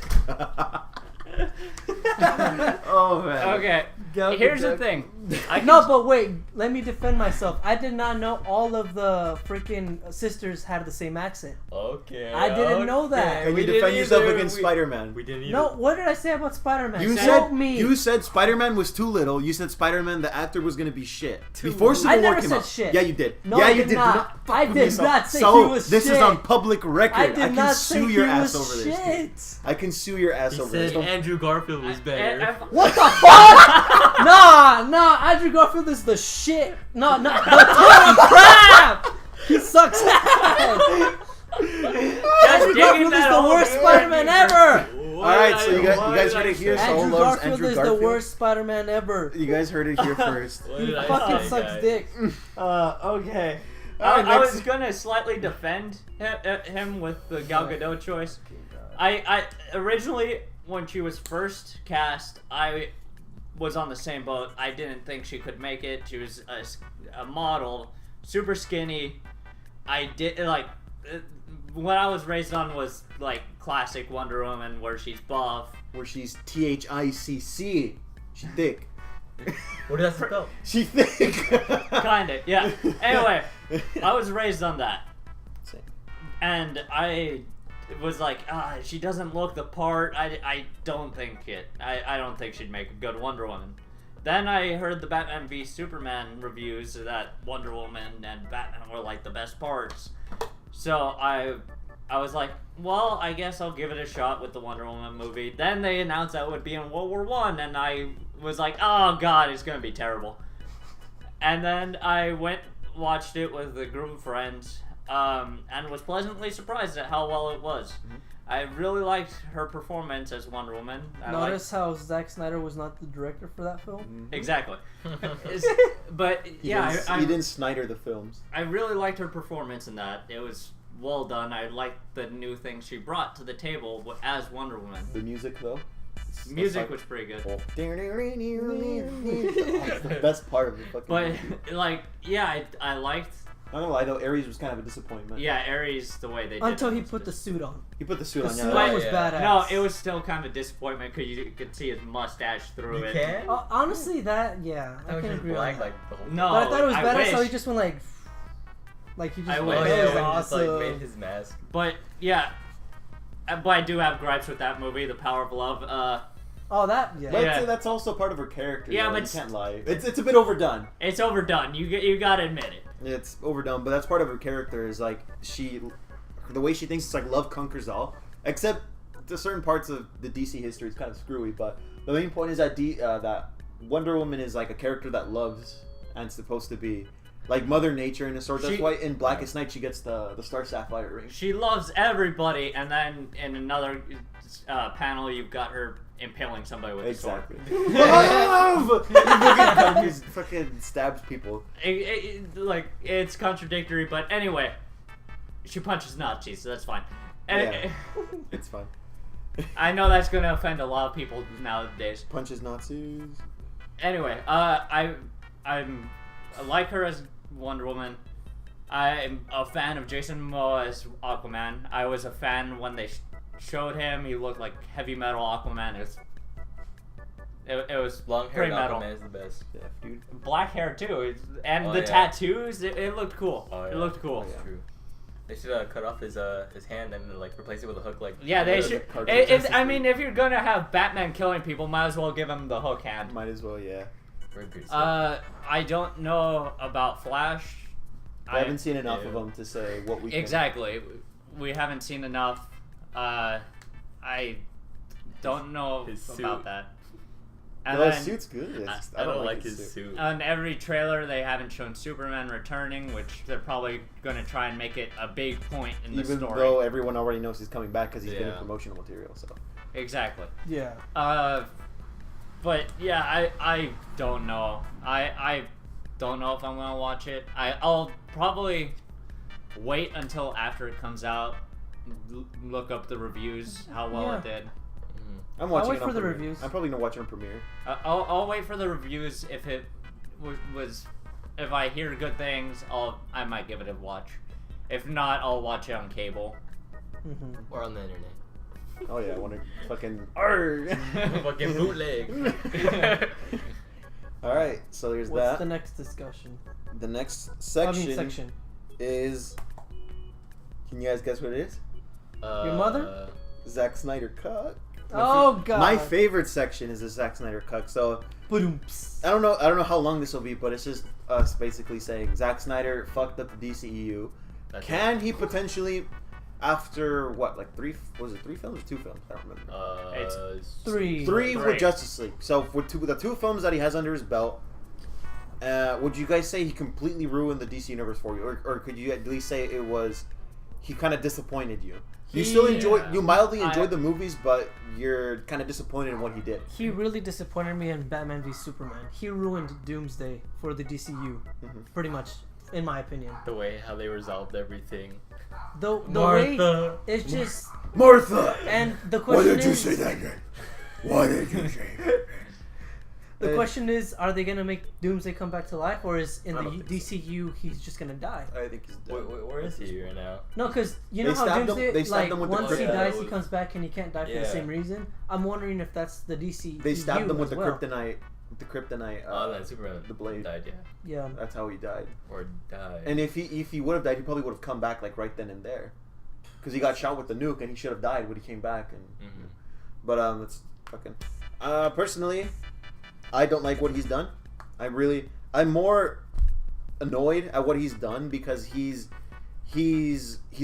Oh man. Okay. Here's the thing. But wait. Let me defend myself. I did not know all of the freaking sisters had the same accent. Okay. I didn't know that. Can you defend yourself against Spider-Man? We didn't either. No. What did I say about Spider-Man? You said Spider-Man was too little. You said Spider-Man, the actor, was gonna be shit. Before Civil War came out. Shit. Yeah, you did. No, yeah, I you did did. not. I did not say he was this shit. is on public record. I did not sue say your he ass was over this. I can sue your ass over this. He said Andrew Garfield was better. What the fuck? Nah, Andrew Garfield is the shit. No, the total crap. He sucks ass. Andrew Garfield is the worst Spider-Man ever. Alright, so you guys heard it here. Andrew Garfield is the worst Spider-Man ever. You guys heard it here first. He fucking sucks dick. Okay. I was gonna slightly defend him with the Gal Gadot choice. I originally, when she was first cast, I was on the same boat. I didn't think she could make it. She was a model, super skinny. I did like what I was raised on was like classic Wonder Woman, where she's buff, where she's THICC. She's thick. What does that spell? She think. Kinda, yeah. Anyway, I was raised on that. Same. And I was like, she doesn't look the part. I don't think I don't think she'd make a good Wonder Woman. Then I heard the Batman v Superman reviews that Wonder Woman and Batman were like the best parts. So I was like, well, I guess I'll give it a shot with the Wonder Woman movie. Then they announced that it would be in World War I, and I was like, oh god, it's gonna be terrible. And then I watched it with a group of friends, and was pleasantly surprised at how well it was. Mm-hmm. I really liked her performance as Wonder Woman. Notice how Zack Snyder was not the director for that film? Mm-hmm. Exactly. But yeah, He didn't Snyder the films. I really liked her performance in that. It was well done. I liked the new things she brought to the table as Wonder Woman. The music though. Music was pretty good. It's the best part of the fucking But movie. like, yeah, I liked. I'm not gonna lie though, Ares was kind of a disappointment. Yeah, Ares, the way they did Until it he was put good. the suit on. He put the suit The on. suit Yeah, was yeah. badass. No, it was still kind of a disappointment because you could see his mustache through You it. can? Honestly, that, yeah, I That was can just agree on black, that. like the whole. No, But I thought it was I badass how wish. he just went like he just I went, wish. Oh that yeah, was when he just like awesome. made his mask. But yeah, but I do have gripes with that movie, The Power of Love. Oh, that, yeah. But Yeah. that's also part of her character. Yeah, though, but you can't lie. It's a bit overdone. It's overdone. You gotta admit it. It's overdone, but that's part of her character. Is like the way she thinks. It's like love conquers all, except to certain parts of the DC history is kind of screwy. But the main point is that that Wonder Woman is like a character that loves and supposed to be like Mother Nature in a sort. That's She- why in Blackest Night she gets the Star Sapphire ring. She loves everybody, and then in another panel, you've got her impaling somebody with Exactly. a sword. Love. He fucking stabs people. Like, it's contradictory, but anyway, she punches Nazis, so that's fine. And Yeah. It's fine. I know that's gonna offend a lot of people nowadays. Punches Nazis. Anyway, I like her as Wonder Woman. I'm a fan of Jason Momoa as Aquaman. I was a fan when they showed him. He looked like heavy metal Aquaman. It was Long hair pretty metal. Aquaman is the best. Yeah, dude. Black hair too, and Oh, the yeah. tattoos. It looked cool. Oh, yeah. It looked cool. Oh, yeah. True. They should cut off his hand and then, like replace it with a hook. Like Yeah, they The should. cartoon Justice I League. mean, if you're gonna have Batman killing people, might as well give him the hook hand. Might as well, yeah. Very good. I don't know about Flash. I haven't seen enough yeah. of them to say what we can. Exactly. We haven't seen enough. I don't know His suit. about that. And No, then, his suit's good. It's just- I don't like his suit. on every trailer, they haven't shown Superman returning, which they're probably going to try and make it a big point in the Even story. though everyone already knows he's coming back because he's getting Yeah. promotional material. So Exactly. Yeah. But yeah, I don't know. I don't know if I'm gonna watch it. I'll probably wait until after it comes out, look up the reviews, how well Yeah. it did. I'm watching wait it on for the premiere. reviews. I'm probably gonna watch it on premiere. I'll wait for the reviews. If it was, if I hear good things, I might give it a watch. If not, I'll watch it on cable. Mm-hmm. Or on the internet. Oh yeah, I want to fucking. Arr! Fucking bootleg. All right, so there's What's that. the next discussion? The next I section, mean, section. is. Can you guys guess what it is? Your mother? Zack Snyder cut. Oh god. My favorite section is the Zack Snyder cut. So Ba-doom-ps. I don't know how long this will be, but it's just us basically saying Zack Snyder fucked up the DCEU. That's Can he potentially, after what, like three films or 2 films? I don't remember. It's Three. Three Three. with Justice League. So with the 2 films that he has under his belt, would you guys say he completely ruined the DC universe for you, or could you at least say it was he kind of disappointed you? You mildly enjoyed the movies, but you're kind of disappointed in what he did. He really disappointed me in Batman v Superman. He ruined Doomsday for the DCU, pretty much, in my opinion. the way how they resolved everything. The way it's just Martha, and the question is that again? Why did you say that? the question is, are they gonna make Doomsday come back to life, or is in I the don't think so. DCU he's just gonna die? I think he's dead. Where is he right now? No, because you They know how stabbed him- Doomsday, they stabbed like him with the once he kryptonite. dies, he comes back and he can't die for the Yeah. same reason. I'm wondering if that's the DCU. They stabbed him with as the well. kryptonite the kryptonite. That Superman. The blade. Died, yeah. Yeah. That's how he died. Or died. And if he would have died, he probably would have come back like right then and there, because he got shot with the nuke, and he should have died when he came back. And but that's fucking. Personally, I don't like what he's done. I'm more annoyed at what he's done because he's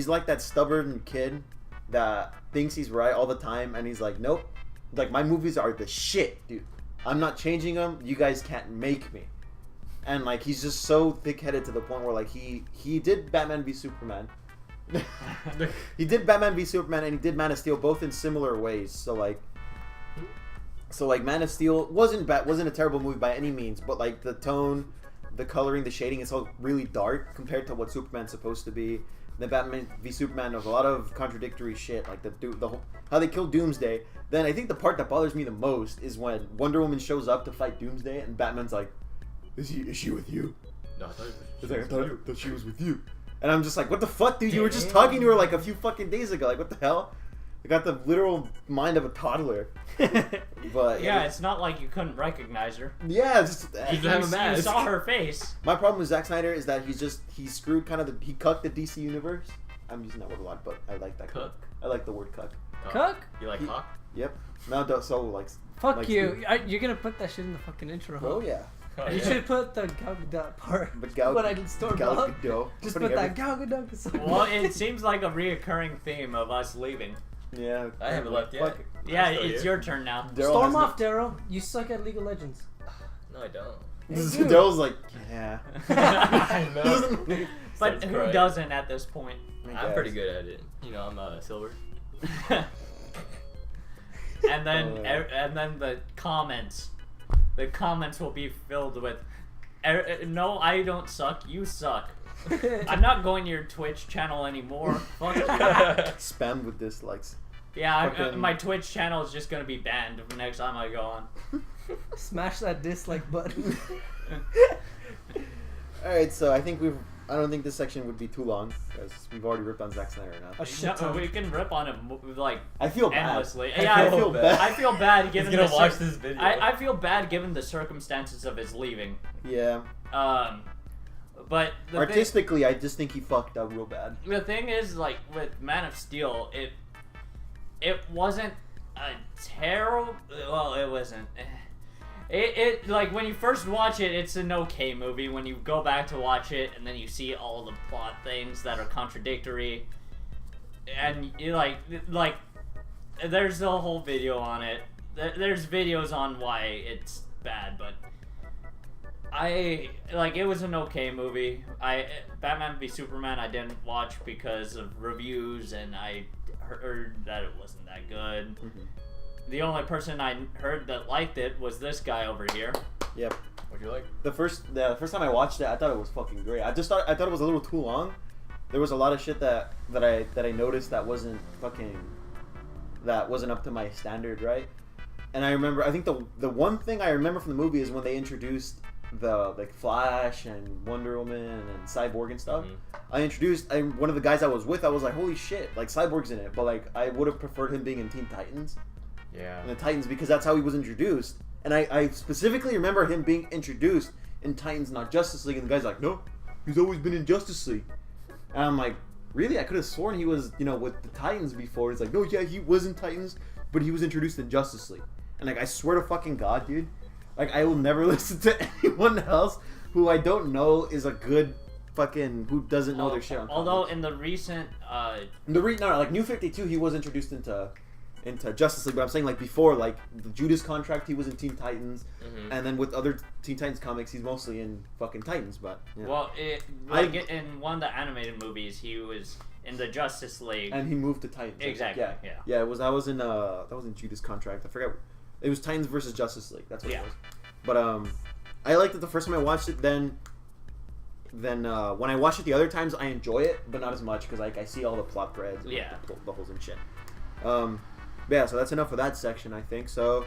like that stubborn kid that thinks he's right all the time, and he's like, nope, like my movies are the shit, dude. I'm not changing them. You guys can't make me. And like he's just so thick-headed to the point where like he did Batman v Superman. He did Batman v Superman and he did Man of Steel, both in similar ways. So like Man of Steel wasn't a terrible movie by any means, but like the tone, the coloring, the shading, it's all really dark compared to what Superman's supposed to be. The Batman v Superman has a lot of contradictory shit, like the whole, how they killed Doomsday. Then I think the part that bothers me the most is when Wonder Woman shows up to fight Doomsday, and Batman's like, "Is she with you?" No, I thought she was with you. And I'm just like, what the fuck, dude? You were just talking to her like a few fucking days ago. Like, what the hell? I got the literal mind of a toddler. But yeah, it's not like you couldn't recognize her. Yeah, just you saw her face. My problem with Zack Snyder is that he screwed he cucked the DC universe. I'm using that word a lot, but I like that. Cuck. I like the word cuck. Cuck? You like cock? Yep. Now so like. Fuck like you! You're gonna put that shit in the fucking intro. Huh? Oh yeah. Oh, You yeah. should put the Gal Gadot part. But Gal when I did Storm up. Just put that Gal Gadot. Well, it seems like a reoccurring theme of us leaving. Yeah. I haven't left yet. Yeah, I'm still it's here. your turn now. Storm off, Daryl. You suck at League of Legends. No, I don't. You do. Daryl's like, yeah. I know. But Starts who crying. doesn't at this point? I'm pretty good at it. You know, I'm silver. And then the comments will be filled with, no, I don't suck. You suck. I'm not going to your Twitch channel anymore. Fuck you. Spam with dislikes. Yeah, my Twitch channel is just gonna be banned next time I go on. Smash that dislike button. Alright, so I don't think this section would be too long because we've already ripped on Zack Snyder enough. A shit No, ton. we can rip on him like I feel bad. endlessly. I Yeah, feel bad. I feel bad given He's gonna the watch this video. I feel bad given the circumstances of his leaving. Yeah. But Artistically, I just think he fucked up real bad. The thing is, like with Man of Steel, it wasn't a terrible. Well, it wasn't. It like when you first watch it, it's an okay movie. When you go back to watch it, and then you see all the plot things that are contradictory, and you like there's a whole video on it. There's videos on why it's bad, but it was an okay movie. Batman v Superman I didn't watch because of reviews, and I heard that it wasn't that good. Mm-hmm. The only person I heard that liked it was this guy over here. Yep. What'd you like? The first time I watched it, I thought it was fucking great. I thought it was a little too long. There was a lot of shit that I noticed that wasn't up to my standard, right? And I remember, I think the one thing I remember from the movie is when they introduced the like Flash and Wonder Woman and Cyborg and stuff. Mm-hmm. One of the guys I was with, I was like, holy shit, like Cyborg's in it, but like I would have preferred him being in Teen Titans. Yeah. In the Titans, because that's how he was introduced. And I specifically remember him being introduced in Titans, not Justice League, and the guy's like, no, he's always been in Justice League. And I'm like, really? I could have sworn he was, with the Titans before. It's like, no, yeah, he was in Titans, but he was introduced in Justice League. And like, I swear to fucking God, dude, like, I will never listen to anyone else who I don't know is a good fucking, who doesn't know their shit on Although comics. in the recent like New 52, he was introduced into Justice League, but I'm saying like before, like the Judas Contract, he was in Teen Titans, and then with other Teen Titans comics, he's mostly in fucking Titans. But yeah. well, in one of the animated movies, he was in the Justice League, and he moved to Titans. Exactly. Yeah. That was in Judas Contract. I forgot. It was Titans versus Justice League. That's what it was. But I liked it the first time I watched it. Then when I watched it the other times, I enjoy it, but not as much because like I see all the plot threads, and, the holes and shit. Yeah, so that's enough of that section, I think. So,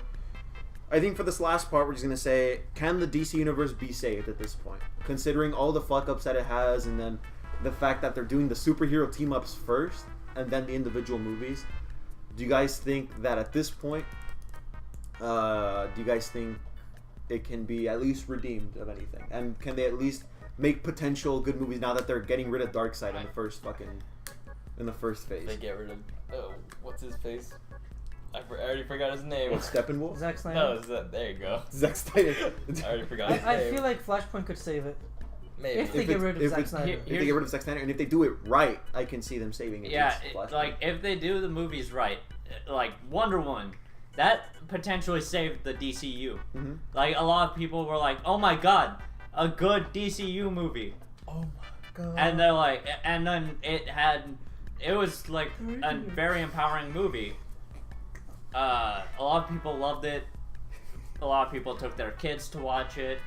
I think for this last part, we're just going to say, can the DC Universe be saved at this point? Considering all the fuck-ups that it has, and then the fact that they're doing the superhero team-ups first, and then the individual movies. Do you guys think that at this point, do you guys think it can be at least redeemed of anything, and can they at least make potential good movies now that they're getting rid of Darkseid in the first phase. They get rid of what's his face? I already forgot his name. What, Steppenwolf? Zack Snyder. No, there you go. Zack Snyder. I already forgot his I name. feel like Flashpoint could save it. Maybe. If they get rid of Zack Snyder. If they get rid of Zack Snyder, and if they do it right, I can see them saving it. Yeah, against Flashpoint. like if they do the movies right, like Wonder Woman, that potentially saved the DCU. Mm-hmm. Like a lot of people were like, "Oh my god, a good DCU movie," Oh my god. and they're like, and then it was like a very empowering movie. A lot of people loved it. A lot of people took their kids to watch it.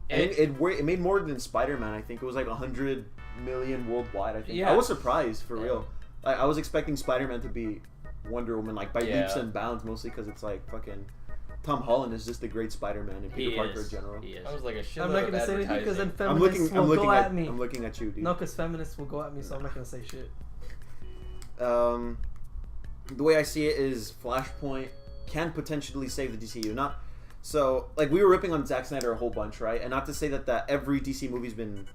It made more than Spider-Man. I think it was like 100 million worldwide. I think. Yeah. I was surprised for real. I was expecting Spider-Man to be Wonder Woman like by leaps and bounds, mostly because it's like fucking Tom Holland is just a great Spider-Man and Peter Parker in general. He is. I was like a shitload I'm not of gonna say anything because then advertising. feminists will go at me. I'm looking at you, dude. No, because feminists will go at me, so I'm not gonna say shit. The way I see it is Flashpoint can potentially save the DCU. Not so like we were ripping on Zack Snyder a whole bunch, right? And not to say that every DC movie's been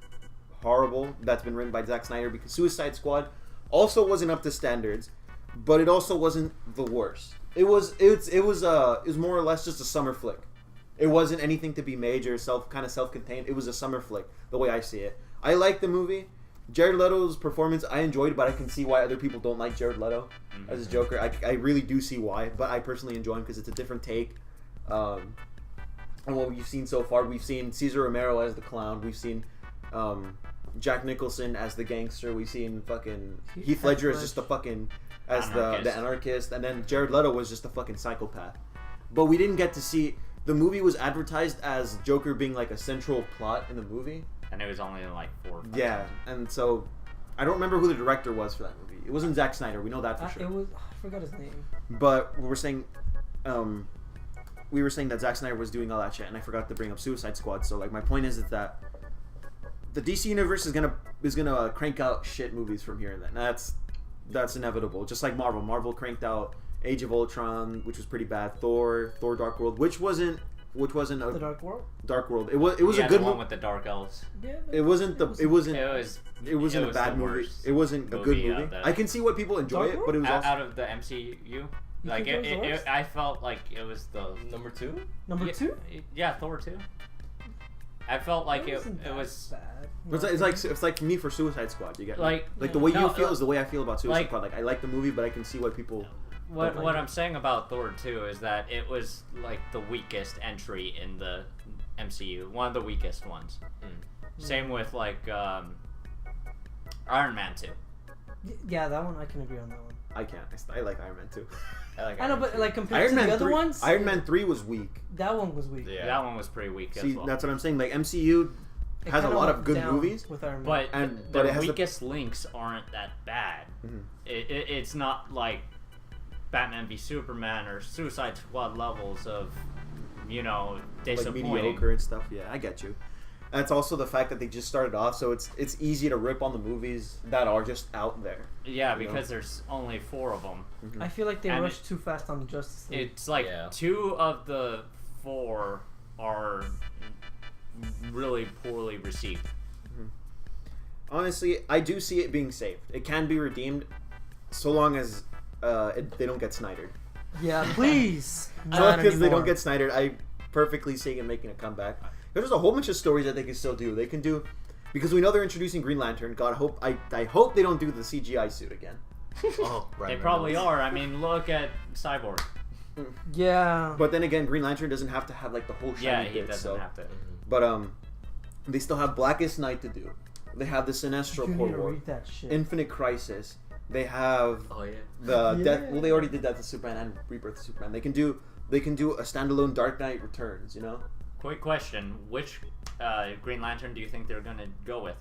horrible that's been written by Zack Snyder, because Suicide Squad also wasn't up to standards, but it also wasn't the worst. It was more or less just a summer flick. It wasn't anything to be major, self-contained. It was a summer flick, the way I see it. I like the movie. Jared Leto's performance I enjoyed, but I can see why other people don't like Jared Leto as a Joker. I really do see why, but I personally enjoy him because it's a different take. And what we've seen so far, we've seen Cesar Romero as the clown. We've seen Jack Nicholson as the gangster. We've seen fucking Heath Ledger as just the fucking the anarchist, and then Jared Leto was just a fucking psychopath. But we didn't get to see. The movie was advertised as Joker being like a central plot in the movie. And it was only in like 4 or 5 Yeah, times. and so I don't remember who the director was for that movie. It wasn't Zack Snyder. We know that for sure. It was. I forgot his name. But we were saying that Zack Snyder was doing all that shit, and I forgot to bring up Suicide Squad. So like my point is that the DC universe is gonna crank out shit movies from here. Then that's inevitable. Just like Marvel. Marvel cranked out Age of Ultron, which was pretty bad. Thor Dark World, which wasn't a The Dark World. Dark World. It was a good one movie. with the Dark Elves. Yeah. It wasn't a bad the movie. worst It wasn't a good movie movie. out there. I can see why people enjoy Dark it, but it was also out of the MCU. Like think it was the worst? I felt like it was the Number 2? Number yeah, 2. Yeah, Thor 2. I felt like it wasn't that was bad. it's like me for Suicide Squad. You get me? Like- the way No, you feel is the way I feel about Suicide like- Squad. Like I like the movie, but I can see why people. what like what it. I'm saying about Thor 2 is that it was like the weakest entry in the MCU, one of the weakest ones. Same with like Iron Man 2. Yeah, that one I can agree on that one. I can't. I like Iron Man 2. I know, but like compared Iron to Man the other 3, ones, Iron Man 3 was weak. that one was weak. Yeah. That one was pretty weak See, as well. that's what I'm saying. Like MCU It has a kinda lot went of good down movies, with Iron Man. But but the it has weakest links aren't that bad. Mhm. It's not like Batman v Superman or Suicide Squad levels of, like disappointing. mediocre and stuff. Yeah, I get you. That's also the fact that they just started off, so it's easy to rip on the movies that are just out there. Yeah, You know? because there's only 4 of them. I feel like they And rushed too fast on the Justice League. It's like 2 of the 4 are really poorly received. Honestly, I do see it being saved. It can be redeemed, so long as they don't get Snydered. Yeah, please. So long as they don't get Snydered, I perfectly see it making a comeback. There's a whole bunch of stories that they can still do. They can do, because we know they're introducing Green Lantern. God, I hope they don't do the CGI suit again. Oh, right. They probably are. I mean, look at Cyborg. Yeah. But then again, Green Lantern doesn't have to have like the whole shiny Yeah, he bits, doesn't so. have to. But they still have Blackest Night to do. They have the Sinestro You Cold need to War, read that shit. Infinite Crisis. They have Oh, yeah. the Yeah. Death. Well, they already did Death of Superman and Rebirth of Superman. They can do a standalone Dark Knight Returns. You know. Quick question: which Green Lantern do you think they're gonna go with?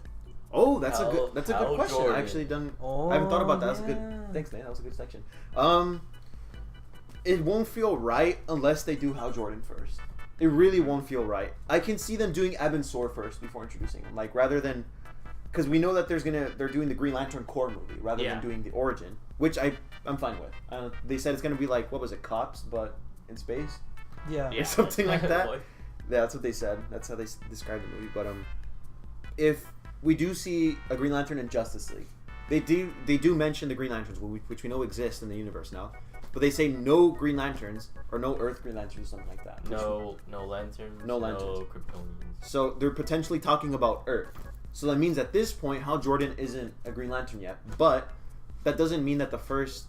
Oh, that's a Hal- good Hal question. Jordan. I actually done. Oh, I haven't thought about that. That's a yeah. good. Thanks, man. That was a good section. It won't feel right unless they do Hal Jordan first. It really won't feel right. I can see them doing Ebon Sor first before introducing him. Like rather than, because we know that they're doing the Green Lantern core movie rather Yeah. than doing the origin, which I'm fine with. They said it's gonna be like, what was it, Cops, but in space. Yeah. Yeah. Something like that. Yeah, that's what they said. That's how they described the movie. But if we do see a Green Lantern in Justice League, they do mention the Green Lanterns, which we know exist in the universe now. But they say no Green Lanterns or no Earth Green Lanterns, something like that. No lanterns. No lanterns. No Kryptonians. So they're potentially talking about Earth. So that means at this point, Hal Jordan isn't a Green Lantern yet. But that doesn't mean that the first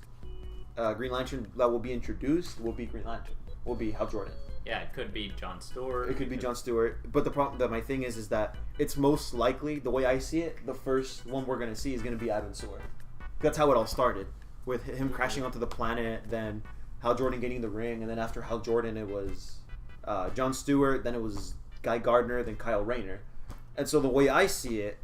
Green Lantern that will be introduced will be Green Lantern. Will be Hal Jordan. Yeah, it could be Jon Stewart. It could be Jon Stewart. But the problem that my thing is that it's most likely, the way I see it, the first one we're gonna see is gonna be Ivan Soar. That's how it all started, with him crashing onto the planet, then Hal Jordan getting the ring, and then after Hal Jordan it was Jon Stewart, then it was Guy Gardner, then Kyle Rayner. And so the way I see it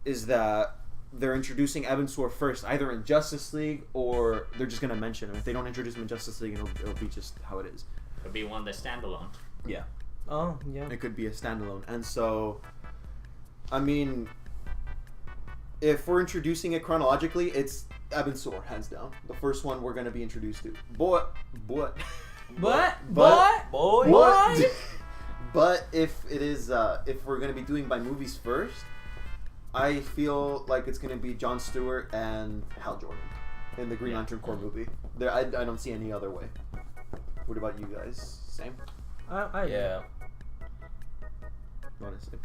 is that they're introducing Evan Soar first, either in Justice League or they're just going to mention him. If they don't introduce him in Justice League, it'll be just how it is. Could be one that's standalone. Yeah. Oh, yeah. It could be a standalone. And so, I mean, if we're introducing it chronologically, it's Evan Soar, hands down. The first one we're going to be introduced to. But if it is, if we're going to be doing by movies first, I feel like it's going to be Jon Stewart and Hal Jordan in the Green Lantern Corps movie. I don't see any other way. What about you guys? Same? Yeah. Honestly.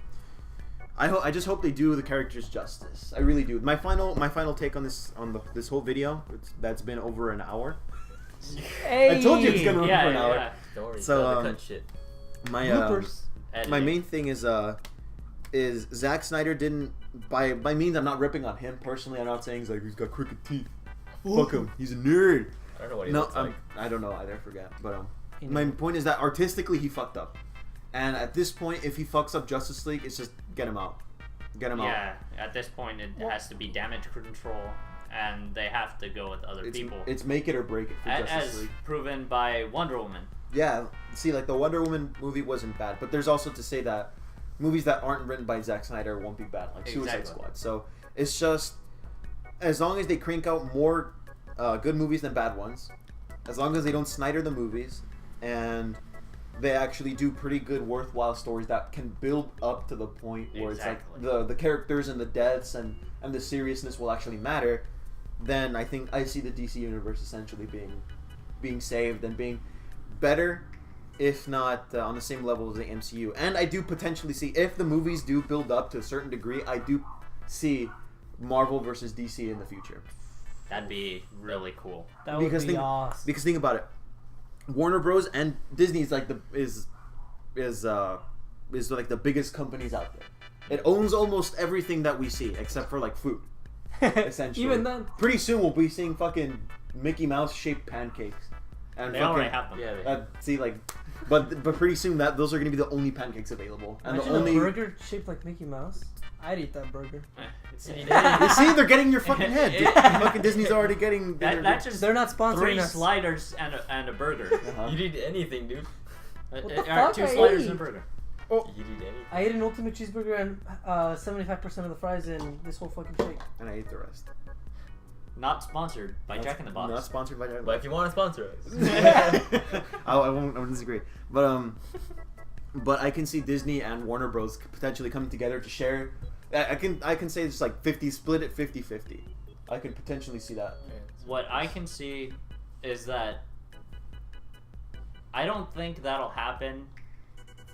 I just hope they do the characters justice. I really do. My final take on this whole video, that's been over an hour. Hey! I told you it's going to run for an hour. Yeah. Don't worry. So, cut shit. My main thing is Zack Snyder didn't, by means, I'm not ripping on him personally. I'm not saying he's got crooked teeth. Fuck him. He's a nerd. I don't know what he looks like. I don't know either. I forget. But my point is that artistically he fucked up, and at this point, if he fucks up Justice League, it's just get him out. Get him out. Yeah, at this point it has to be damage control, and they have to go with other people. It's make it or break it for Justice as League. proven by Wonder Woman. Yeah. See, like the Wonder Woman movie wasn't bad, but there's also to say that movies that aren't written by Zack Snyder won't be bad, like Suicide Squad. So it's just, as long as they crank out more good movies than bad ones, as long as they don't Snyder the movies, and they actually do pretty good, worthwhile stories that can build up to the point where it's like the characters and the deaths and the seriousness will actually matter, then I think I see the DC universe essentially being saved and being better, if not on the same level as the MCU. And I do potentially see, if the movies do build up to a certain degree, I do see Marvel versus DC in the future. That'd be really cool. That would be awesome. Because think about it, Warner Bros. And Disney is like is like the biggest companies out there. It owns almost everything that we see except for like food. Essentially, Even then, pretty soon we'll be seeing fucking Mickey Mouse shaped pancakes. And They fucking, already have them. Yeah. see, like, but pretty soon those are going to be the only pancakes available, and imagine the only a burger shaped like Mickey Mouse. I'd eat that burger. You see, they're getting your fucking head. Fucking Disney's already getting. That's just They're not sponsoring 3 us. sliders and a burger. Uh-huh. You did anything, dude. What the Or fuck? 2 I sliders ate. and a burger. You did anything. I ate an ultimate cheeseburger and 75% of the fries in this whole fucking shake. And I ate the rest. Not sponsored by Jack in the Box. Not sponsored by Jack in the But Box. if you want to sponsor us. I won't disagree. But I can see Disney and Warner Bros. Potentially coming together to share. I can say it's like 50, split it 50-50. I can potentially see that. What I can see is that I don't think that'll happen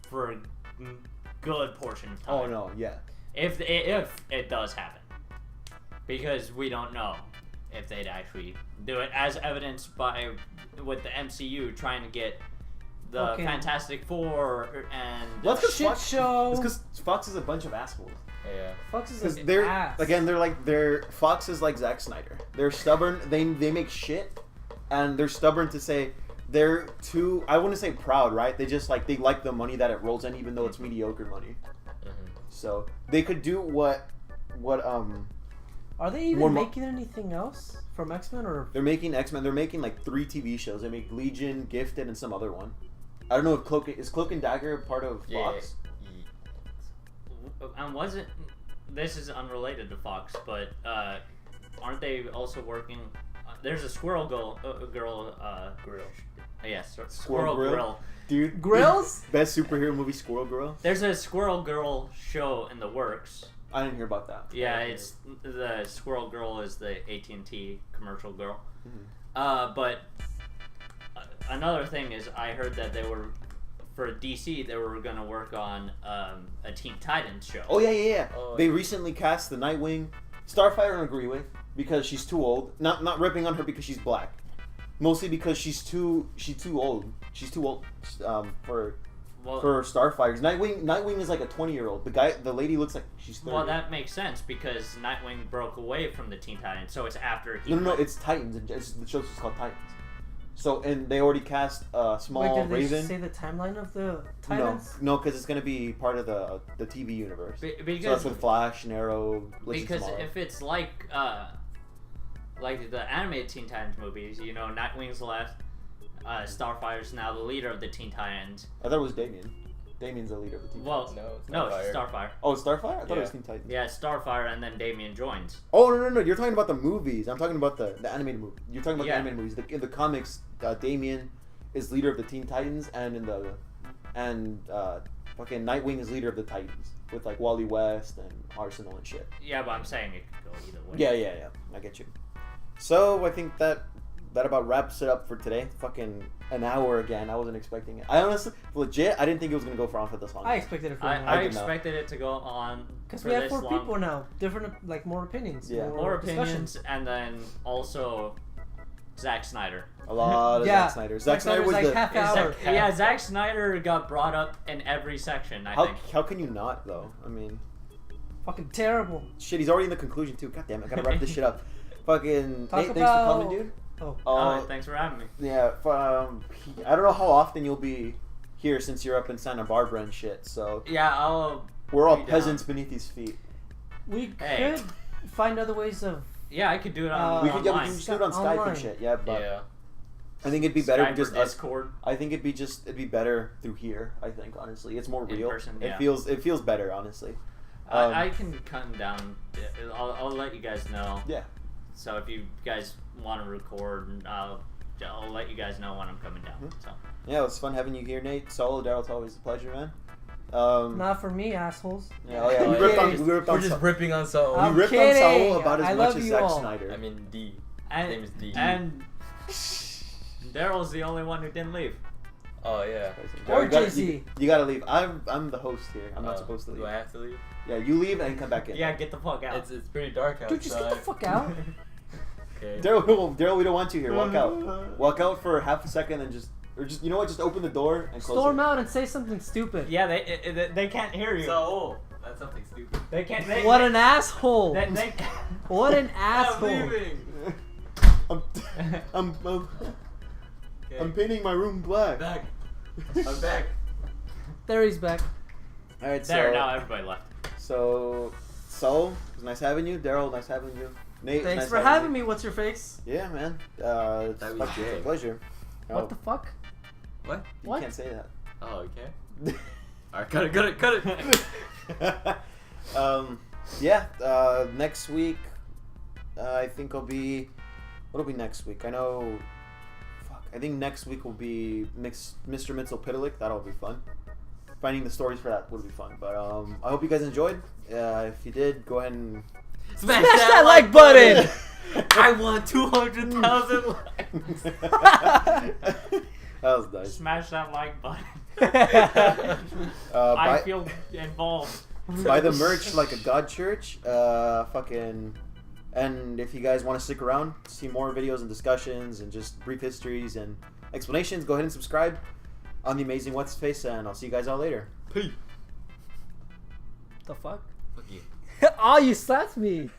for a good portion of time. Oh no, yeah. If it does happen, because we don't know if they'd actually do it, as evidenced by with the MCU trying to get the Fantastic Four and Let's just Shit show. It's because Fox is a bunch of assholes. Yeah. Fox is Because an they're ass. Fox is like Zack Snyder. They're stubborn. They make shit, and they're stubborn to say they're too. I wouldn't say proud, right? They just like the money that it rolls in, even though it's mediocre money. Mm-hmm. So they could do what Are they even More making anything else from X-Men or? they're making X-Men. They're making like 3 TV shows. They make Legion, Gifted, and some other one. I don't know if Cloak and Dagger part of Fox. And wasn't this is unrelated to Fox, but aren't they also working? There's a Squirrel Girl Yeah, Squirrel Squirrel Grill? Grill. Dude, Grills? best superhero movie, Squirrel Girl. There's a Squirrel Girl show in the works. I didn't hear about that. Yeah, it's the Squirrel Girl is the AT&T commercial girl. Mhm. But another thing is, I heard that they were for DC. They were gonna work on a Teen Titans show. Oh yeah. Oh, They yeah. recently cast the Nightwing. Starfire, I don't agree with because she's too old. Not ripping on her because she's black. Mostly because she's too old. She's too old for Starfire. Nightwing is like a 20-year-old. The lady looks like she's 30. Well, that makes sense because Nightwing broke away from the Teen Titans, so it's after he. No, it's Titans. The show's just called Titans. So, and they already cast a small Wait, did they Raven. say the timeline of the Titans? No, because it's gonna be part of the TV universe. So Because that's with Flash and Arrow. Legends because tomorrow. if it's like the animated Teen Titans movies, you know, Nightwing's left, Starfire's now the leader of the Teen Titans. I thought it was Damien. Damien's the leader of the Teen Titans. Well, No, it's no, Starfire. Starfire. Oh, it's Starfire? I thought it was Yeah. Teen Titans. Yeah, Starfire, and then Damien joins. Oh no! You're talking about the movies. I'm talking about the animated movie. You're talking about Yeah. the animated movies. In the comics, Damien is leader of the Teen Titans, and fucking Nightwing is leader of the Titans with like Wally West and Arsenal and shit. Yeah, but I'm saying it could go either way. Yeah. I get you. So I think that about wraps it up for today. Fucking an hour again. I wasn't expecting it. I honestly, legit, I didn't think it was gonna go for this long. I expected it from I did not. expected it to go on because for we have this 4 long. people now, different more opinions, Yeah. More discussions. opinions, and then also Zack Snyder. A lot of Yeah. Zack Snyder. Zack Snyder was like the. half Is hour. Zack Snyder got brought up in every section. I think. How can you not though? I mean, Fucking terrible. shit. He's already in the conclusion too. God damn it! I gotta wrap this shit up. Fucking Talk Nate, thanks for about- coming, dude. Oh, Thanks for having me. Yeah. I don't know how often you'll be here since you're up in Santa Barbara and shit. So Yeah, I'll. we're all be down. peasants beneath his feet. we Hey. could find other ways of. Yeah, I could do it on We can online. just do it on Skype Online. and shit. Yeah, but Yeah. I think it'd be better Skype or just us. Discord. I think it'd be better through here. I think honestly, it's more In real. person, It yeah. feels better honestly. I can come down. I'll let you guys know. Yeah. So if you guys want to record, I'll let you guys know when I'm coming down. Mhm. So Yeah, it was fun having you here, Nate. Solo, Daryl, it's always a pleasure, man. Not for me, assholes. Yeah, we Oh, ripped yeah. on We're just ripping on Saul. I'm we ripped on kidding. Saul about I as love much as you Zack all. Snyder. I mean, D. and His name is D. and Daryl's the only one who didn't leave. Oh yeah. Or Daryl, JC. You gotta leave. I'm the host here. I'm not supposed to leave. Do I have to leave? Yeah, you leave and come back in. Yeah, get the fuck out. It's pretty dark outside. Dude, just get the fuck out. Okay. Daryl, we don't want you here. Walk out. Walk out for half a second and just you know what? Just open the door and close Storm it. out and say something stupid. Yeah, they can't hear you. So, that's something stupid. They can't. What an asshole! They What an I'm asshole! leaving. I'm Okay. painting my room black. Back. I'm back. There he's back. All right, There, now everybody left. So, it was nice having you. Daryl, nice having you. Nate, Thanks nice for having me. What's your face? Yeah, man. It's That was fucking Jay. a pleasure. What the fuck? What? You what? can't say that. Oh, okay. Alright, cut it. Next week, I think will be. What'll be next week? I know. Fuck. I think next week will be Mr. Mitchell-Pitalik. That'll be fun. Finding the stories for that would be fun. But I hope you guys enjoyed. If you did, go ahead and Smash that like button! I want 200,000 likes. That was nice. Smash that like button. I Buy, feel involved. buy the merch like a God Church. And if you guys want to stick around, see more videos and discussions and just brief histories and explanations, go ahead and subscribe on the Amazing What's Face, and I'll see you guys all later. Peace. The fuck? Fuck you. Oh, you slapped me.